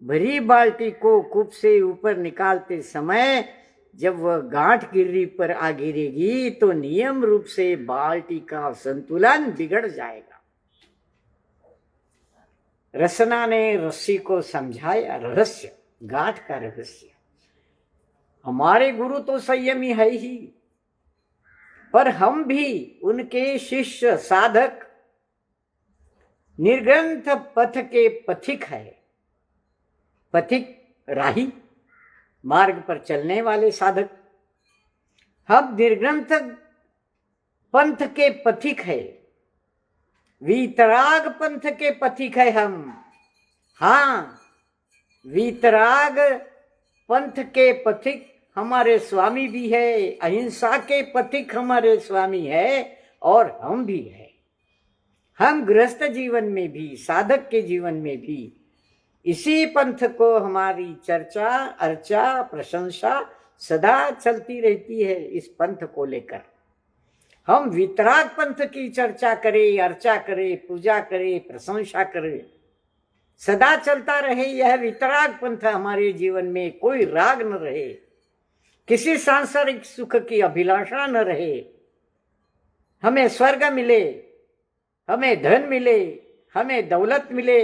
भरी बाल्टी को कूप से ऊपर निकालते समय जब वह गांठ गिर्री पर आ गिरेगी तो नियम रूप से बाल्टी का संतुलन बिगड़ जाएगा। रसना ने रस्सी को समझाया रहस्य, गांठ का रहस्य। हमारे गुरु तो संयमी है ही, पर हम भी उनके शिष्य साधक निर्ग्रंथ पथ के पथिक है। पथिक राही, मार्ग पर चलने वाले साधक। हम निर्ग्रंथ पंथ के पथिक है, वीतराग पंथ के पथिक है हम। हाँ, वीतराग पंथ के पथिक हमारे स्वामी भी है, अहिंसा के पथिक हमारे स्वामी है, और हम भी है। हम गृहस्थ जीवन में भी, साधक के जीवन में भी इसी पंथ को हमारी चर्चा, अर्चा, प्रशंसा सदा चलती रहती है। इस पंथ को लेकर हम वितराग पंथ की चर्चा करें, अर्चा करें, पूजा करें, प्रशंसा करें, सदा चलता रहे यह वितराग पंथ हमारे जीवन में। कोई राग न रहे, किसी सांसारिक सुख की अभिलाषा न रहे। हमें स्वर्ग मिले, हमें धन मिले, हमें दौलत मिले,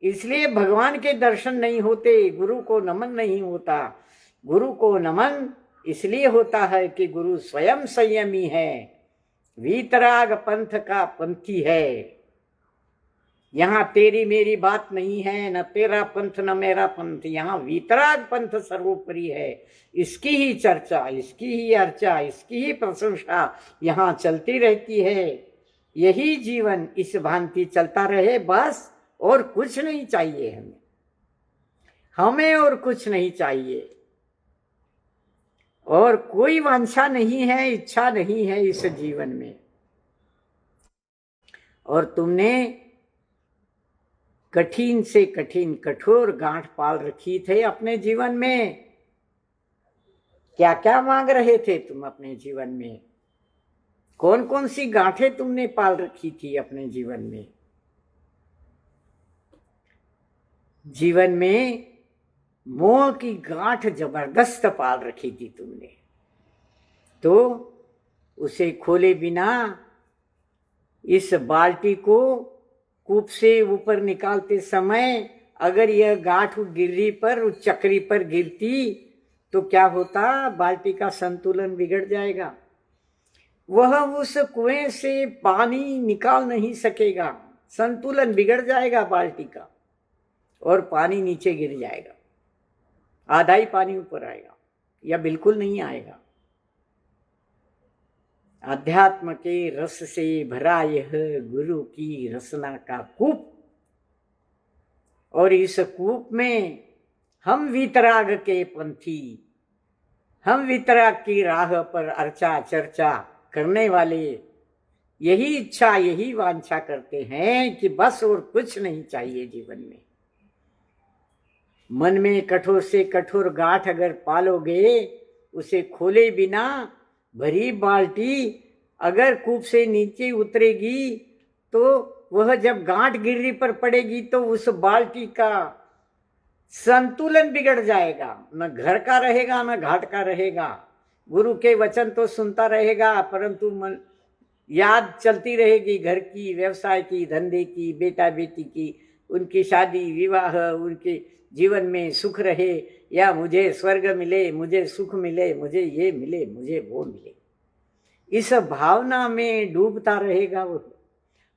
इसलिए भगवान के दर्शन नहीं होते, गुरु को नमन नहीं होता। गुरु को नमन इसलिए होता है कि गुरु स्वयं संयमी है, वीतराग पंथ का पंथी है। यहाँ तेरी मेरी बात नहीं है, न तेरा पंथ न मेरा पंथ, यहाँ वीतराग पंथ सर्वोपरि है। इसकी ही चर्चा, इसकी ही अर्चा, इसकी ही प्रशंसा यहाँ चलती रहती है। यही जीवन इस भांति चलता रहे बस, और कुछ नहीं चाहिए हमें, हमें और कुछ नहीं चाहिए, और कोई वांछा नहीं है, इच्छा नहीं है इस जीवन में। और तुमने कठिन से कठिन कठोर गांठ पाल रखी थे अपने जीवन में। क्या क्या मांग रहे थे तुम अपने जीवन में? कौन कौन सी गांठें तुमने पाल रखी थी अपने जीवन में? जीवन में मोह की गांठ जबरदस्त पाल रखी थी तुमने, तो उसे खोले बिना इस बाल्टी को कूप से ऊपर निकालते समय अगर यह गांठ गिर्री पर, उस चक्री पर गिरती तो क्या होता? बाल्टी का संतुलन बिगड़ जाएगा। वह उस कुएं से पानी निकाल नहीं सकेगा, संतुलन बिगड़ जाएगा बाल्टी का, और पानी नीचे गिर जाएगा। आधा ही पानी ऊपर आएगा या बिल्कुल नहीं आएगा। अध्यात्म के रस से भरा यह गुरु की रसना का कूप, और इस कूप में हम वीतराग के पंथी, हम वीतराग की राह पर अर्चा चर्चा करने वाले यही इच्छा, यही वांछा करते हैं कि बस और कुछ नहीं चाहिए जीवन में। मन में कठोर से कठोर गांठ अगर पालोगे, उसे खोले बिना भरी बाल्टी अगर कूप से नीचे उतरेगी तो वह जब गांठ गिर्री पर पड़ेगी तो उस बाल्टी का संतुलन बिगड़ जाएगा। न घर का रहेगा, न घाट का रहेगा। गुरु के वचन तो सुनता रहेगा, परंतु मन याद चलती रहेगी घर की, व्यवसाय की, धंधे की, बेटा बेटी की, उनकी शादी विवाह, उनके जीवन में सुख रहे, या मुझे स्वर्ग मिले, मुझे सुख मिले, मुझे ये मिले, मुझे वो मिले। इस भावना में डूबता रहेगा वो,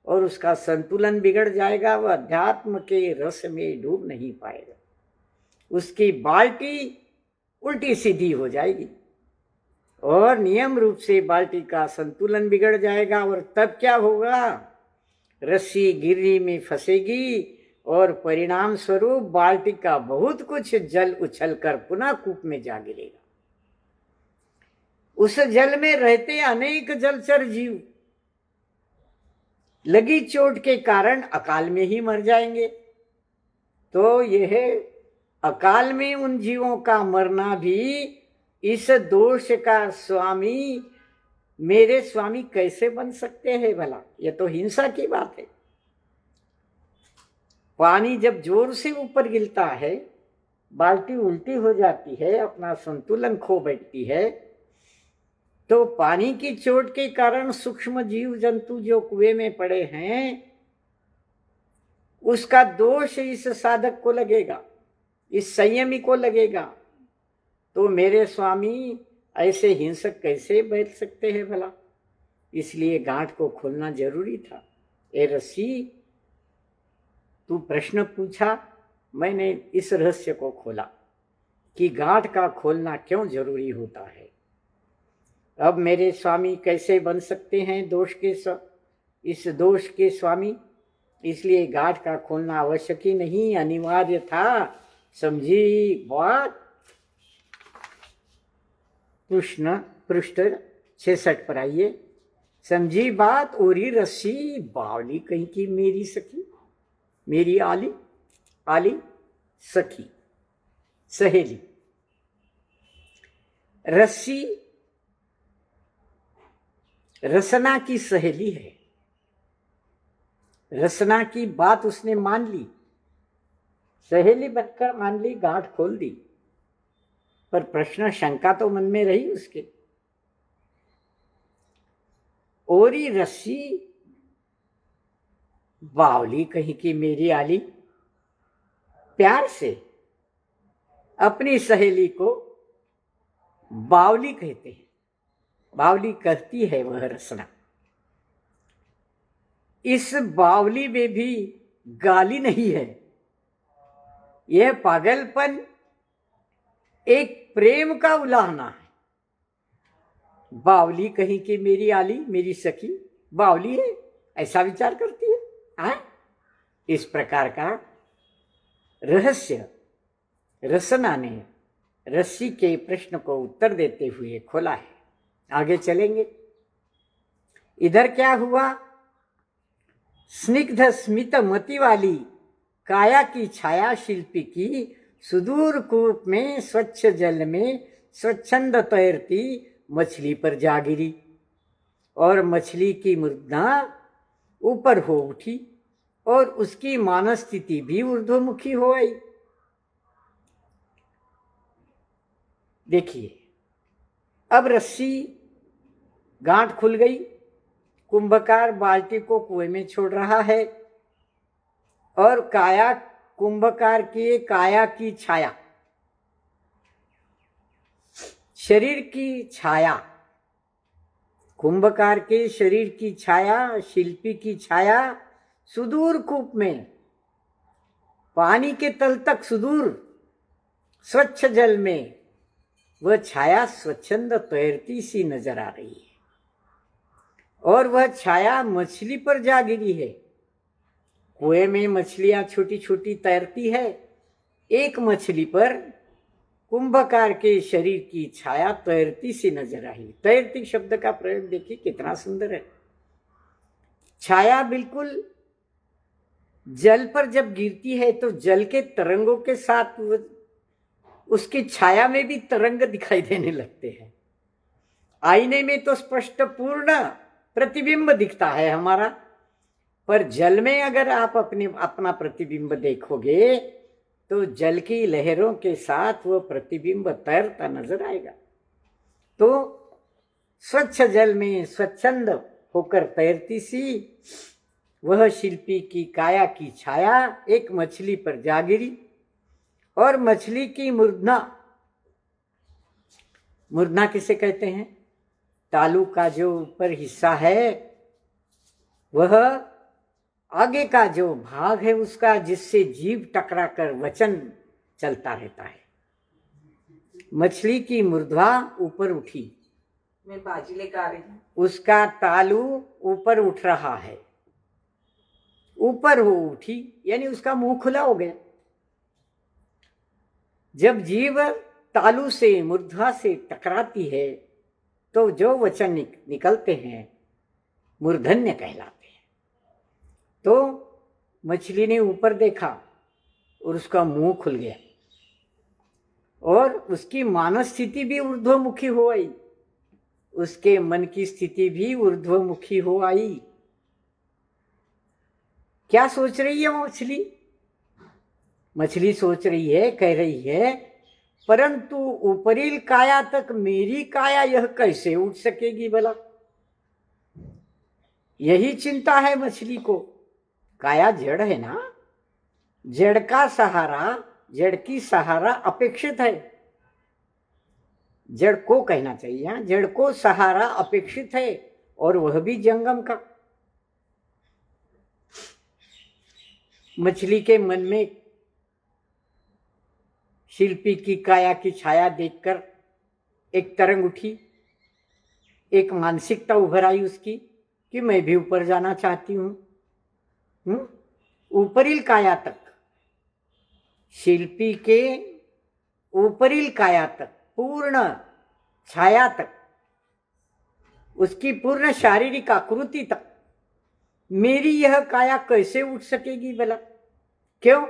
और उसका संतुलन बिगड़ जाएगा। वह अध्यात्म के रस में डूब नहीं पाएगा। उसकी बाल्टी उल्टी सीधी हो जाएगी, और नियम रूप से बाल्टी का संतुलन बिगड़ जाएगा। और तब क्या होगा? रस्सी गिर्री में फंसेगी, और परिणाम स्वरूप बाल्टी का बहुत कुछ जल उछलकर पुनः कूप में जा गिरेगा। उस जल में रहते अनेक जलचर जीव लगी चोट के कारण अकाल में ही मर जाएंगे। तो यह अकाल में उन जीवों का मरना भी इस दोष का स्वामी, मेरे स्वामी कैसे बन सकते हैं भला? यह तो हिंसा की बात है। पानी जब जोर से ऊपर गिरता है, बाल्टी उल्टी हो जाती है, अपना संतुलन खो बैठती है, तो पानी की चोट के कारण सूक्ष्म जीव जंतु जो कुएं में पड़े हैं, उसका दोष इस साधक को लगेगा, इस संयमी को लगेगा। तो मेरे स्वामी ऐसे हिंसक कैसे बैठ सकते हैं भला? इसलिए गांठ को खोलना जरूरी था। ए रस्सी, तू प्रश्न पूछा, मैंने इस रहस्य को खोला कि गांठ का खोलना क्यों जरूरी होता है। अब मेरे स्वामी कैसे बन सकते हैं इस दोष के स्वामी? इसलिए गांठ का खोलना आवश्यक ही नहीं, अनिवार्य था। समझी बात? कृष्ण पृष्ठ 66 पर आइए। समझी बात? ओरी रस्सी बावली कहीं की मेरी सखी, मेरी आली सखी, सहेली। रस्सी रसना की सहेली है। रसना की बात उसने मान ली, सहेली बनकर मान ली, गांठ खोल दी। पर प्रश्न शंका तो मन में रही उसके। ओरी रस्सी बावली कहीं की मेरी आली। प्यार से अपनी सहेली को बावली कहते हैं, बावली कहती है वह रसना। इस बावली में भी गाली नहीं है। यह पागलपन एक प्रेम का उलाहना है। बावली कहीं की मेरी आली, मेरी सखी बावली है, ऐसा विचार करती है, हाँ? इस प्रकार का रहस्य रसना ने रस्सी के प्रश्न को उत्तर देते हुए खोला है। आगे चलेंगे। इधर क्या हुआ? स्निग्ध स्मित मति वाली काया की छाया शिल्पी की सुदूर कूप में स्वच्छ जल में स्वच्छंद तैरती मछली पर जा गिरी और मछली की मुद्रा ऊपर हो उठी और उसकी मानस स्थिति भी ऊर्ध्वमुखी हो आई। देखिए, अब रस्सी गांठ खुल गई। कुंभकार बाल्टी को कुएं में छोड़ रहा है और कुंभकार की काया की छाया, शरीर की छाया, कुंभकार के शरीर की छाया, शिल्पी की छाया सुदूर कूप में पानी के तल तक सुदूर स्वच्छ जल में वह छाया स्वच्छंद तैरती सी नजर आ रही है और वह छाया मछली पर जा गिरी है। कुएं में मछलियां छोटी छोटी तैरती है, एक मछली पर कुंभकार के शरीर की छाया तैरती सी नजर आई। तैरती शब्द का प्रयोग देखिए कितना सुंदर है। छाया बिल्कुल जल पर जब गिरती है तो जल के तरंगों के साथ उसकी छाया में भी तरंग दिखाई देने लगते हैं। आईने में तो स्पष्ट पूर्ण प्रतिबिंब दिखता है हमारा, पर जल में अगर आप अपना प्रतिबिंब देखोगे तो जल की लहरों के साथ वह प्रतिबिंब तैरता नजर आएगा। तो स्वच्छ जल में स्वच्छंद होकर तैरती सी वह शिल्पी की काया की छाया एक मछली पर जा गिरी और मछली की मुर्दना किसे कहते हैं? तालू का जो ऊपर हिस्सा है वह आगे का जो भाग है उसका, जिससे जीभ टकरा कर वचन चलता रहता है। मछली की मुर्ध्वा ऊपर उठी, मैं बाजी लेकर आ रही हूँ। उसका तालू ऊपर उठ रहा है, ऊपर हो उठी यानी उसका मुंह खुला हो गया। जब जीव तालू से मुर्ध्वा से टकराती है तो जो वचन निकलते हैं मूर्धन्य कहलाते हैं। तो मछली ने ऊपर देखा और उसका मुंह खुल गया और उसकी मानस स्थिति भी ऊर्ध्वमुखी हो आई, उसके मन की स्थिति भी ऊर्ध्वमुखी हो आई। क्या सोच रही है मछली? मछली सोच रही है, कह रही है, परंतु ऊपरील काया तक मेरी काया यह कैसे उठ सकेगी भला? यही चिंता है मछली को। काया जड़ है ना, जड़ का सहारा, जड़ की सहारा अपेक्षित है। जड़ को कहना चाहिए, जड़ को सहारा अपेक्षित है और वह भी जंगम का। मछली के मन में शिल्पी की काया की छाया देखकर एक तरंग उठी एक मानसिकता उभर आई उसकी कि मैं भी ऊपर जाना चाहती हूँ। ऊपरील काया तक, शिल्पी के ऊपरील काया तक, पूर्ण छाया तक, उसकी पूर्ण शारीरिक आकृति तक मेरी यह काया कैसे उठ सकेगी भला? क्यों?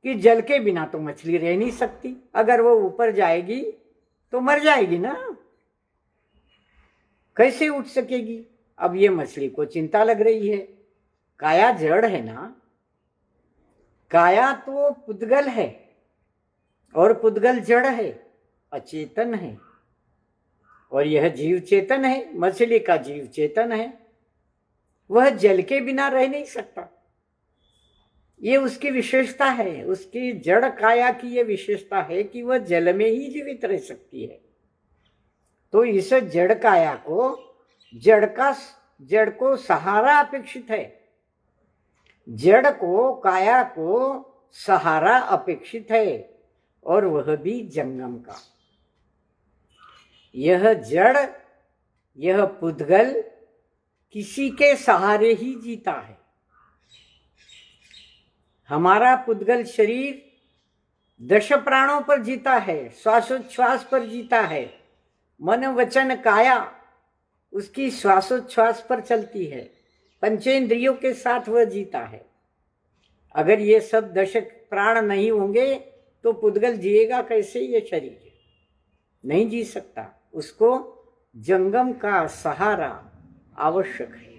कि जल के बिना तो मछली रह नहीं सकती। अगर वो ऊपर जाएगी तो मर जाएगी ना, कैसे उठ सकेगी? अब ये मछली को चिंता लग रही है, काया जड़ है ना, काया तो पुद्गल है और पुद्गल जड़ है, अचेतन है, और यह जीव चेतन है। मछली का जीव चेतन है, वह जल के बिना रह नहीं सकता। ये उसकी विशेषता है, उसकी जड़ काया की ये विशेषता है कि वह जल में ही जीवित रह सकती है। तो इस जड़ काया को, जड़ को सहारा अपेक्षित है, जड़ को, काया को सहारा अपेक्षित है, और वह भी जंगम का। यह जड़, यह पुद्गल किसी के सहारे ही जीता है। हमारा पुद्गल शरीर 10 प्राणों पर जीता है, श्वासोच्छ्वास पर जीता है, मन वचन काया उसकी श्वासोच्छ्वास पर चलती है, पंचेंद्रियों के साथ वह जीता है। अगर ये सब 10 प्राण नहीं होंगे तो पुद्गल जिएगा कैसे? ये शरीर नहीं जी सकता, उसको जंगम का सहारा आवश्यक है।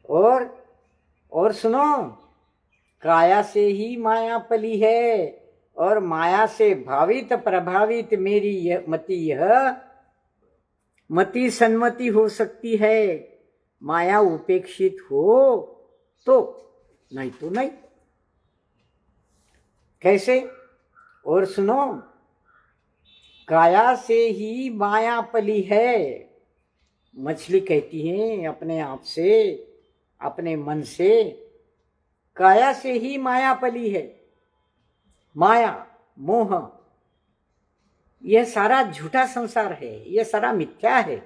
और सुनो, काया से ही माया पली है, और माया से भावित प्रभावित मेरी यह मति सन्मति हो सकती है। माया उपेक्षित हो तो, नहीं तो नहीं। कैसे? और सुनो, काया से ही माया पली है। मछली कहती है अपने आप से, अपने मन से, काया से ही माया पली है। माया, मोह, यह सारा झूठा संसार है, यह सारा मिथ्या है।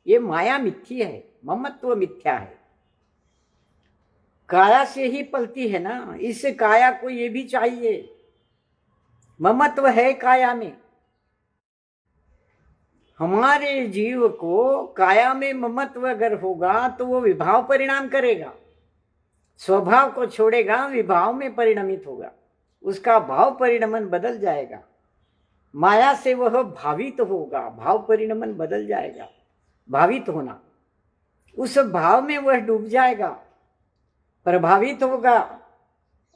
ये माया मिथ्या है, ममत्व मिथ्या है। काया से ही पलती है ना, इस काया को ये भी चाहिए। ममत्व है काया में। हमारे जीव को काया में ममत्व अगर होगा तो वो विभाव परिणाम करेगा, स्वभाव को छोड़ेगा, विभाव में परिणमित होगा, उसका भाव परिणमन बदल जाएगा। माया से वह भावित होगा, भाव परिणमन बदल जाएगा। भावित होना, उस भाव में वह डूब जाएगा, प्रभावित होगा,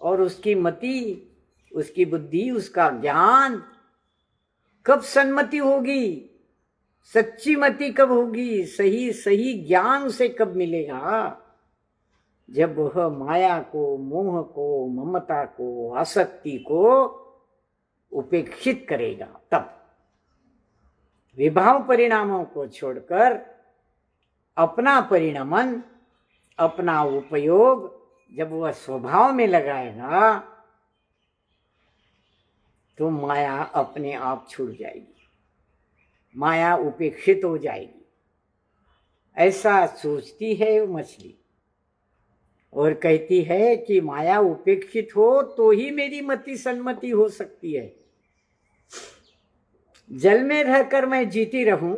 और उसकी मति, उसकी बुद्धि, उसका ज्ञान कब सन्मति होगी? सच्ची मति कब होगी? सही ज्ञान उसे कब मिलेगा? जब वह माया को, मोह को, ममता को, आसक्ति को उपेक्षित करेगा, तब विभाव परिणामों को छोड़कर अपना परिणमन, अपना उपयोग जब वह स्वभाव में लगाएगा तो माया अपने आप छूट जाएगी, माया उपेक्षित हो जाएगी। ऐसा सोचती है वो मछली और कहती है कि माया उपेक्षित हो तो ही मेरी मति सन्मति हो सकती है। जल में रहकर मैं जीती रहूं,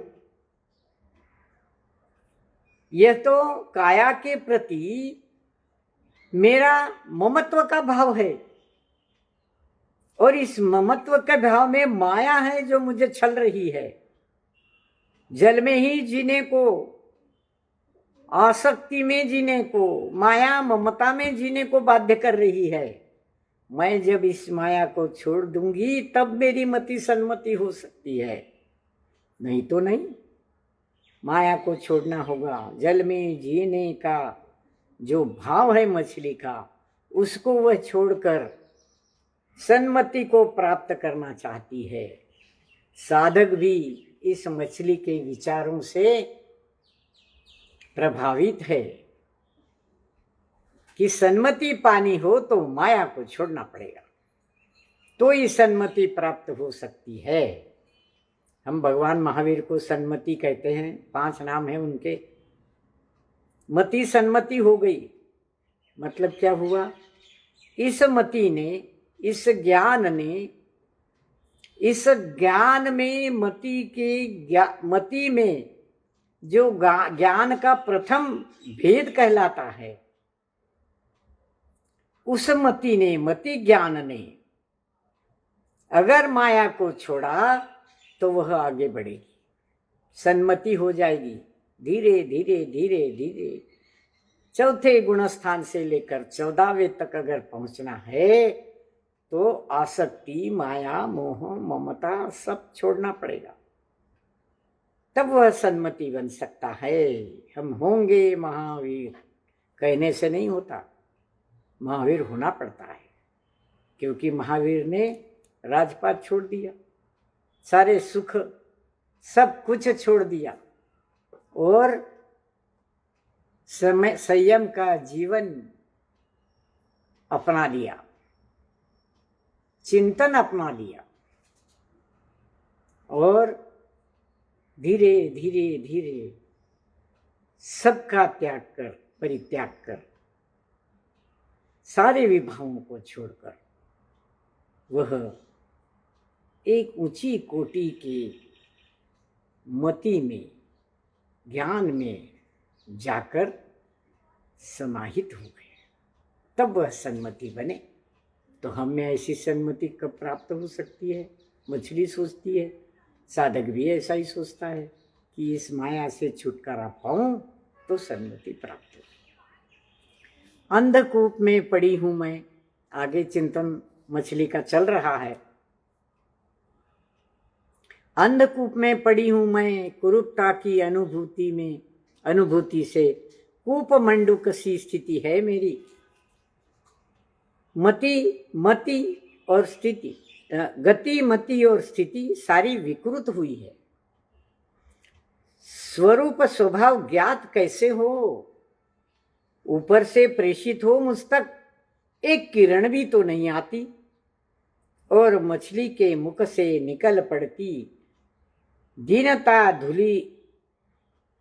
यह तो काया के प्रति मेरा ममत्व का भाव है, और इस ममत्व के भाव में माया है जो मुझे छल रही है। जल में ही जीने को, आसक्ति में जीने को, माया ममता में जीने को बाध्य कर रही है। मैं जब इस माया को छोड़ दूंगी तब मेरी मति सन्मति हो सकती है, नहीं तो नहीं। माया को छोड़ना होगा। जल में जीने का जो भाव है मछली का, उसको वह छोड़कर सन्मति को प्राप्त करना चाहती है। साधक भी इस मछली के विचारों से प्रभावित है कि सन्मति पानी हो तो माया को छोड़ना पड़ेगा, तो ही सन्मति प्राप्त हो सकती है। हम भगवान महावीर को सन्मति कहते हैं, 5 नाम हैं उनके। मति सन्मति हो गई, मतलब क्या हुआ? इस मति ने, इस ज्ञान ने, इस ज्ञान में मति में जो ज्ञान का प्रथम भेद कहलाता है, उस मति ने, मति ज्ञान ने अगर माया को छोड़ा तो वह आगे बढ़ेगी, सन्मति हो जाएगी। धीरे धीरे धीरे धीरे 4थे गुणस्थान से लेकर 14वें तक अगर पहुंचना है तो आसक्ति, माया, मोह, ममता सब छोड़ना पड़ेगा, तब वह सन्मति बन सकता है। हम होंगे महावीर कहने से नहीं होता, महावीर होना पड़ता है, क्योंकि महावीर ने राजपाट छोड़ दिया, सारे सुख सब कुछ छोड़ दिया और संयम का जीवन अपना लिया, चिंतन अपना लिया और धीरे धीरे धीरे सबका त्याग कर, परित्याग कर, सारे विभावों को छोड़कर वह एक ऊंची कोटि की मति में, ज्ञान में जाकर समाहित हो गए, तब वह सन्मति बने। तो हमें ऐसी सन्मति कब प्राप्त हो सकती है? मछली सोचती है, साधक भी ऐसा ही सोचता है कि इस माया से छुटकारा पाऊं तो सन्मति प्राप्त हो। अंधकूप में पड़ी हूं मैं, आगे चिंतन मछली का चल रहा है। अंधकूप में पड़ी हूं मैं, कुरूपता की अनुभूति से कूप मंडूक सी स्थिति है मेरी। मति और स्थिति, गति, मति और स्थिति सारी विकृत हुई है। स्वरूप स्वभाव ज्ञात कैसे हो? ऊपर से प्रेषित हो मुझ तक एक किरण भी तो नहीं आती, और मछली के मुख से निकल पड़ती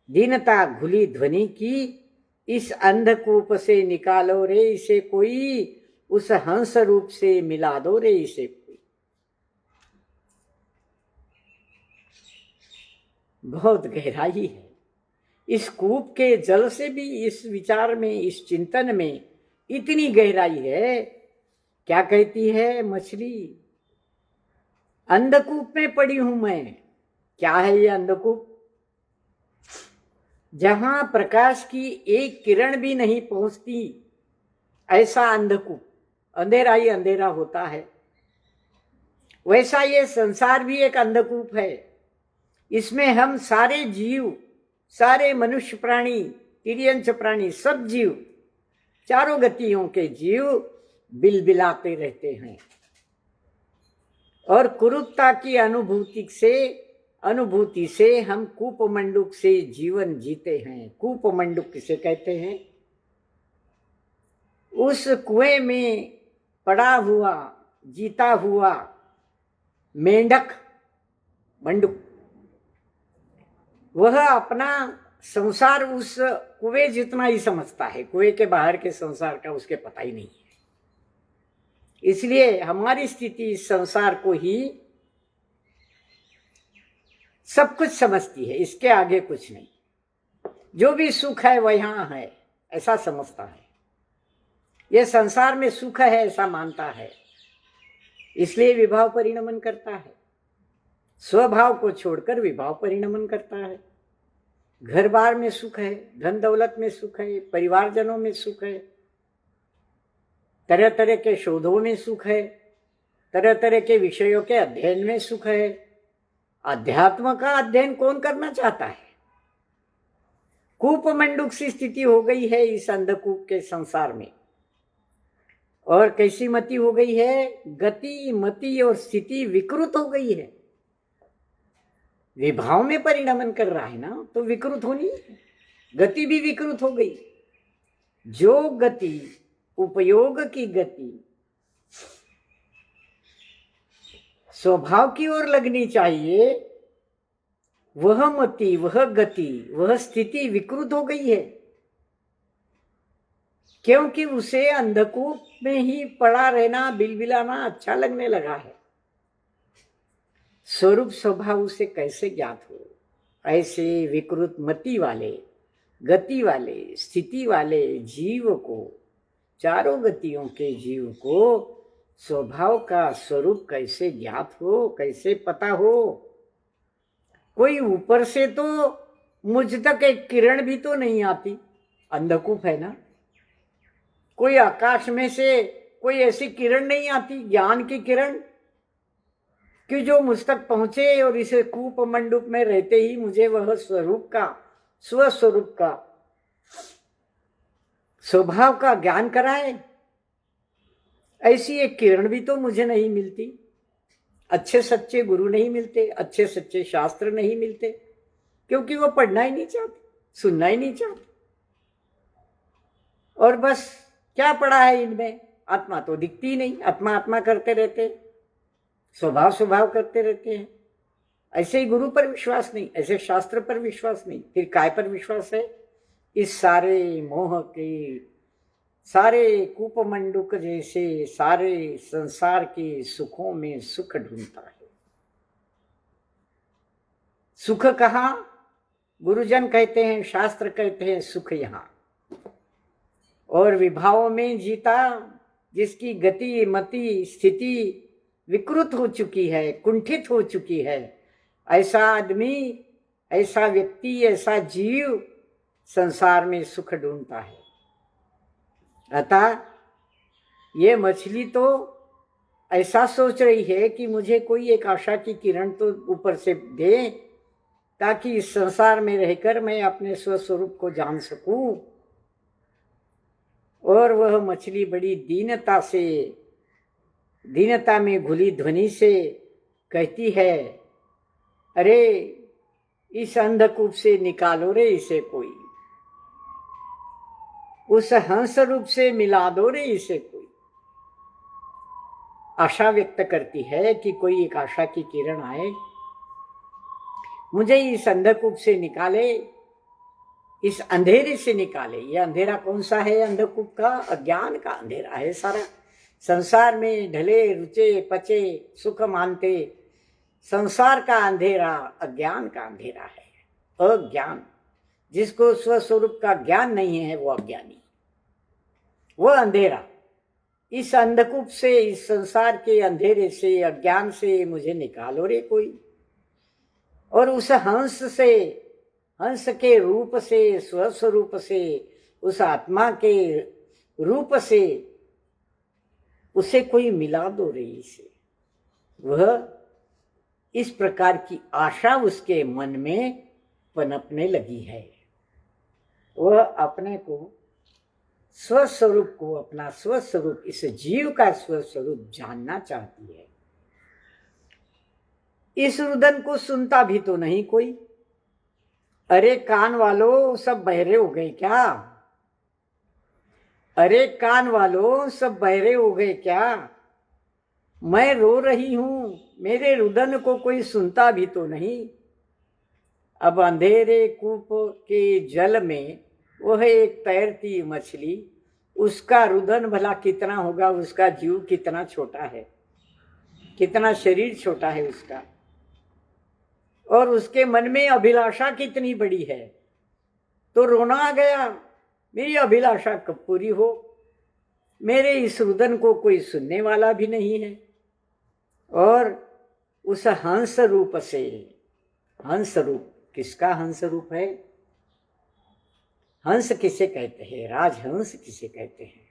दीनता घुली ध्वनि की, इस अंधकूप से निकालो रे इसे कोई, उस हंस रूप से मिला दो रे इसे कोई। बहुत गहराई है इस कूप के जल से भी, इस विचार में, इस चिंतन में इतनी गहराई है। क्या कहती है मछली? अंधकूप में पड़ी हूं मैं। क्या है ये अंधकूप? जहां प्रकाश की एक किरण भी नहीं पहुंचती, ऐसा अंधकूप, अंधेरा ही अंधेरा होता है। वैसा ये संसार भी एक अंधकूप है। इसमें हम सारे जीव, सारे मनुष्य प्राणी, तिर्यंच प्राणी, सब जीव, चारों गतियों के जीव बिलबिलाते रहते हैं और कुरूपता की अनुभूति से हम कूप मंडूक से जीवन जीते हैं। कूप मंडूक किसे कहते हैं? उस कुएं में पड़ा हुआ, जीता हुआ मेंढक, मंडूक, वह अपना संसार उस कुएं जितना ही समझता है, कुएं के बाहर के संसार का उसके पता ही नहीं है। इसलिए हमारी स्थिति इस संसार को ही सब कुछ समझती है, इसके आगे कुछ नहीं। जो भी सुख है वह यहाँ है, ऐसा समझता है। यह संसार में सुख है ऐसा मानता है, इसलिए विभाव परिणमन करता है। स्वभाव को छोड़कर विभाव परिणमन करता है। घर बार में सुख है, धन दौलत में सुख है, परिवारजनों में सुख है, तरह तरह के शोधों में सुख है, तरह तरह के विषयों के अध्ययन में सुख है। अध्यात्म का अध्ययन कौन करना चाहता है? कूप मंडूक सी स्थिति हो गई है इस अंधकूप के संसार में। और कैसी मति हो गई है? गति, मति और स्थिति विकृत हो गई है। विभाव में परिणमन कर रहा है ना, तो विकृत होनी है। गति भी विकृत हो गई। जो गति, उपयोग की गति, स्वभाव की ओर लगनी चाहिए, वह मति, वह गति, वह स्थिति विकृत हो गई है, क्योंकि उसे अंधकूप में ही पड़ा रहना, बिलबिलाना अच्छा लगने लगा है। स्वरूप स्वभाव उसे कैसे ज्ञात हो? ऐसे विकृत मति वाले, गति वाले, स्थिति वाले जीव को, चारों गतियों के जीव को स्वभाव का स्वरूप कैसे ज्ञात हो, कैसे पता हो? कोई ऊपर से तो मुझ तक एक किरण भी तो नहीं आती, अंधकूप है ना। कोई आकाश में से कोई ऐसी किरण नहीं आती, ज्ञान की किरण, कि जो मुझ तक पहुंचे और इसे कूप मंडूप में रहते ही मुझे वह स्वरूप का, स्वस्वरूप का, स्वभाव का ज्ञान कराए। ऐसी एक किरण भी तो मुझे नहीं मिलती। अच्छे सच्चे गुरु नहीं मिलते, अच्छे सच्चे शास्त्र नहीं मिलते, क्योंकि वो पढ़ना ही नहीं चाहते, सुनना ही नहीं चाहते। और बस क्या पढ़ा है इनमें? आत्मा तो दिखती ही नहीं, आत्मा आत्मा करते रहते, स्वभाव स्वभाव करते रहते हैं। ऐसे ही गुरु पर विश्वास नहीं, ऐसे शास्त्र पर विश्वास नहीं, फिर काय पर विश्वास है? इस सारे मोह के, सारे कूपमंडूक जैसे सारे संसार के सुखों में सुख ढूंढता है। सुख कहाँ? गुरुजन कहते हैं, शास्त्र कहते हैं, सुख यहाँ। और विभावों में जीता, जिसकी गति मति स्थिति विकृत हो चुकी है, कुंठित हो चुकी है, ऐसा आदमी, ऐसा व्यक्ति, ऐसा जीव संसार में सुख ढूंढता है। अतः ये मछली तो ऐसा सोच रही है कि मुझे कोई एक आशा की किरण तो ऊपर से दे, ताकि इस संसार में रहकर मैं अपने स्वस्वरूप को जान सकूं। और वह मछली बड़ी दीनता से, दीनता में घुली ध्वनि से कहती है, अरे इस अंधकूप से निकालो रे इसे कोई, उस हंस रूप से मिला दो रे इसे कोई। आशा व्यक्त करती है कि कोई एक आशा की किरण आए, मुझे इस अंधकूप से निकाले, इस अंधेरे से निकाले। ये अंधेरा कौन सा है? अंधकूप का, अज्ञान का अंधेरा है सारा। संसार में ढले रुचे पचे सुख मानते, संसार का अंधेरा अज्ञान का अंधेरा है। अज्ञान, जिसको स्वस्वरूप का ज्ञान नहीं है वो अज्ञानी, वो अंधेरा। इस अंधकूप से, इस संसार के अंधेरे से, अज्ञान से मुझे निकालो रे कोई। और उस हंस से, हंस के रूप से, स्वस्वरूप से, उस आत्मा के रूप से उसे कोई मिला दो रही से। वह इस प्रकार की आशा उसके मन में पनपने लगी है। वह अपने को, स्वस्वरूप को, अपना स्वस्वरूप, इस जीव का स्वस्वरूप जानना चाहती है। इस रुदन को सुनता भी तो नहीं कोई। अरे कान वालों, सब बहरे हो गए क्या? अरे कान वालों, सब बहरे हो गए क्या? मैं रो रही हूं, मेरे रुदन को कोई सुनता भी तो नहीं। अब अंधेरे कूप के जल में वह एक तैरती मछली, उसका रुदन भला कितना होगा? उसका जीव कितना छोटा है, कितना शरीर छोटा है उसका, और उसके मन में अभिलाषा कितनी बड़ी है। तो रोना आ गया, मेरी अभिलाषा कब पूरी हो? मेरे इस रुदन को कोई सुनने वाला भी नहीं है। और उस हंस रूप से, हंस रूप किसका हंस रूप है? हंस किसे कहते हैं? राजहंस किसे कहते हैं?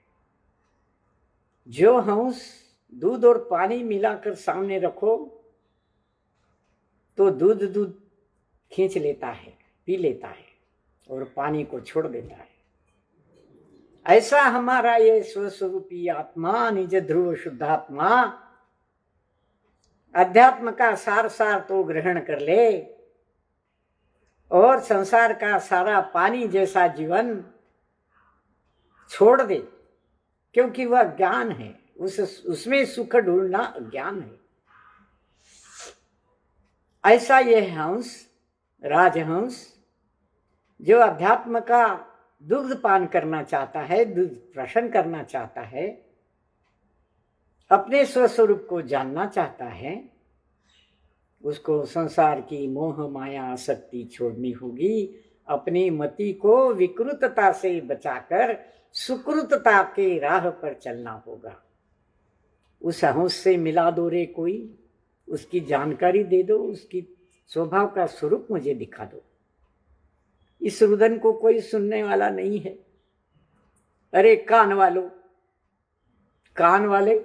जो हंस दूध और पानी मिलाकर सामने रखो तो दूध खींच लेता है, पी लेता है, और पानी को छोड़ देता है। ऐसा हमारा ये स्वस्वरूपी आत्मा, निज ध्रुव शुद्धात्मा, अध्यात्म का सार सार तो ग्रहण कर ले, और संसार का सारा पानी जैसा जीवन छोड़ दे, क्योंकि वह ज्ञान है। उसमें सुख ढूंढना ज्ञान है। ऐसा यह हंस राजहंस जो अध्यात्म का दुग्ध पान करना चाहता है, दुग्ध प्रशन करना चाहता है, अपने स्वस्वरूप को जानना चाहता है, उसको संसार की मोह माया आसक्ति छोड़नी होगी। अपनी मति को विकृतता से बचाकर सुकृतता के राह पर चलना होगा। उस हंस से मिला दो रे कोई, उसकी जानकारी दे दो, उसकी स्वभाव का स्वरूप मुझे दिखा दो। इस रुदन को कोई सुनने वाला नहीं है। अरे कान वालों, कान वाले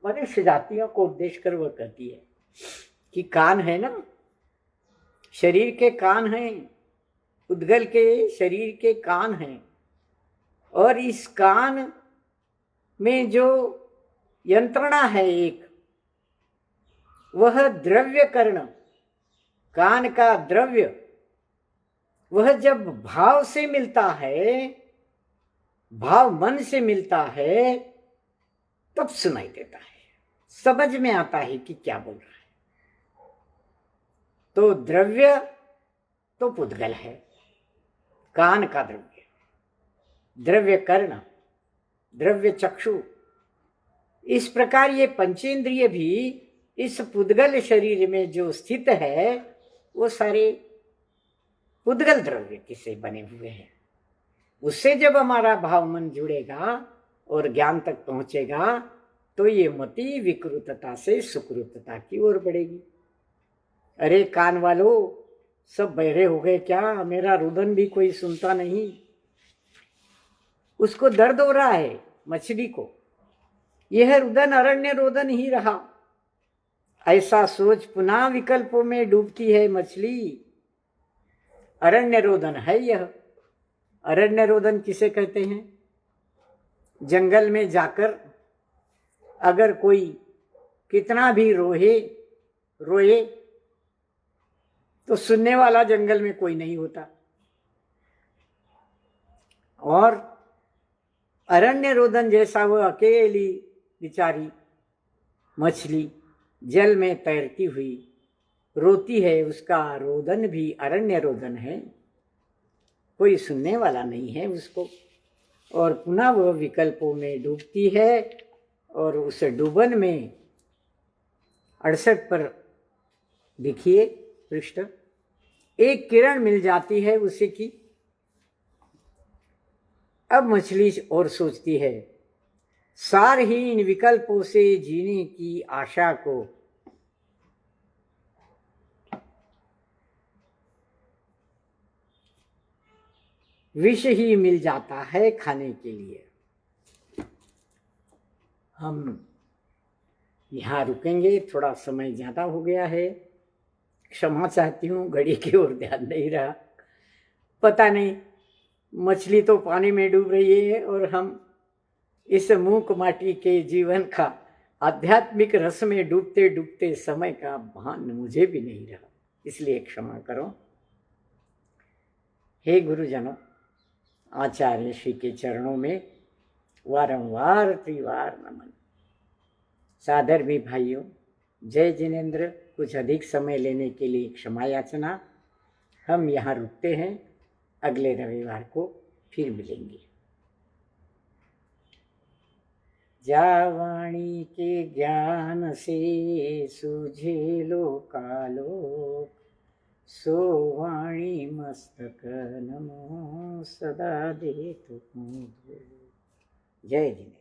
मनुष्य जातियों को उद्देश्य कर वह कहती है कि कान है ना, शरीर के कान हैं, उद्गल के शरीर के कान हैं, और इस कान में जो यंत्रणा है एक, वह द्रव्य कर्ण, कान का द्रव्य, वह जब भाव से मिलता है, भाव मन से मिलता है, तब सुनाई देता है, समझ में आता है कि क्या बोल रहा है। तो द्रव्य तो पुद्गल है, कान का द्रव्य, द्रव्य कर्ण, द्रव्य चक्षु। इस प्रकार ये पंचेंद्रिय भी इस पुद्गल शरीर में जो स्थित है, वो सारे पुद्गल द्रव्य किसे बने हुए हैं। उससे जब हमारा भाव मन जुड़ेगा और ज्ञान तक पहुंचेगा, तो ये मति विकृतता से सुकृतता की ओर बढ़ेगी। अरे कान वालों, सब बहरे हो गए क्या? मेरा रुदन भी कोई सुनता नहीं। उसको दर्द हो रहा है मछली को, यह रुदन अरण्य रोदन ही रहा। ऐसा सोच पुनः विकल्पों में डूबती है मछली। अरण्य रोदन है यह। अरण्य रोदन किसे कहते हैं? जंगल में जाकर अगर कोई कितना भी रोए तो सुनने वाला जंगल में कोई नहीं होता। और अरण्य रोदन जैसा वह अकेली बेचारी मछली जल में तैरती हुई रोती है, उसका रोदन भी अरण्य रोदन है। कोई सुनने वाला नहीं है उसको, और पुनः वह विकल्पों में डूबती है। और उस डूबन में 68 पर देखिए पृष्ठ, एक किरण मिल जाती है उसे की। अब मछली और सोचती है, सारहीन विकल्पों से जीने की आशा को विष ही मिल जाता है खाने के लिए। हम यहाँ रुकेंगे, थोड़ा समय ज़्यादा हो गया है, क्षमा चाहती हूँ, घड़ी की ओर ध्यान नहीं रहा। पता नहीं, मछली तो पानी में डूब रही है और हम इस मूक माटी के जीवन का आध्यात्मिक रस में डूबते डूबते समय का भान मुझे भी नहीं रहा, इसलिए क्षमा करो। हे गुरुजनों, आचार्य श्री के चरणों में वारंवार त्रिवार नमन। सादर भी भाइयों, जय जिनेंद्र। कुछ अधिक समय लेने के लिए क्षमा याचना। हम यहाँ रुकते हैं, अगले रविवार को फिर मिलेंगे। जावाणी के ज्ञान से सूझे लोकालोक, सो वाणी मस्तक नमो सदा दे तुम। जय जिनेंद्र।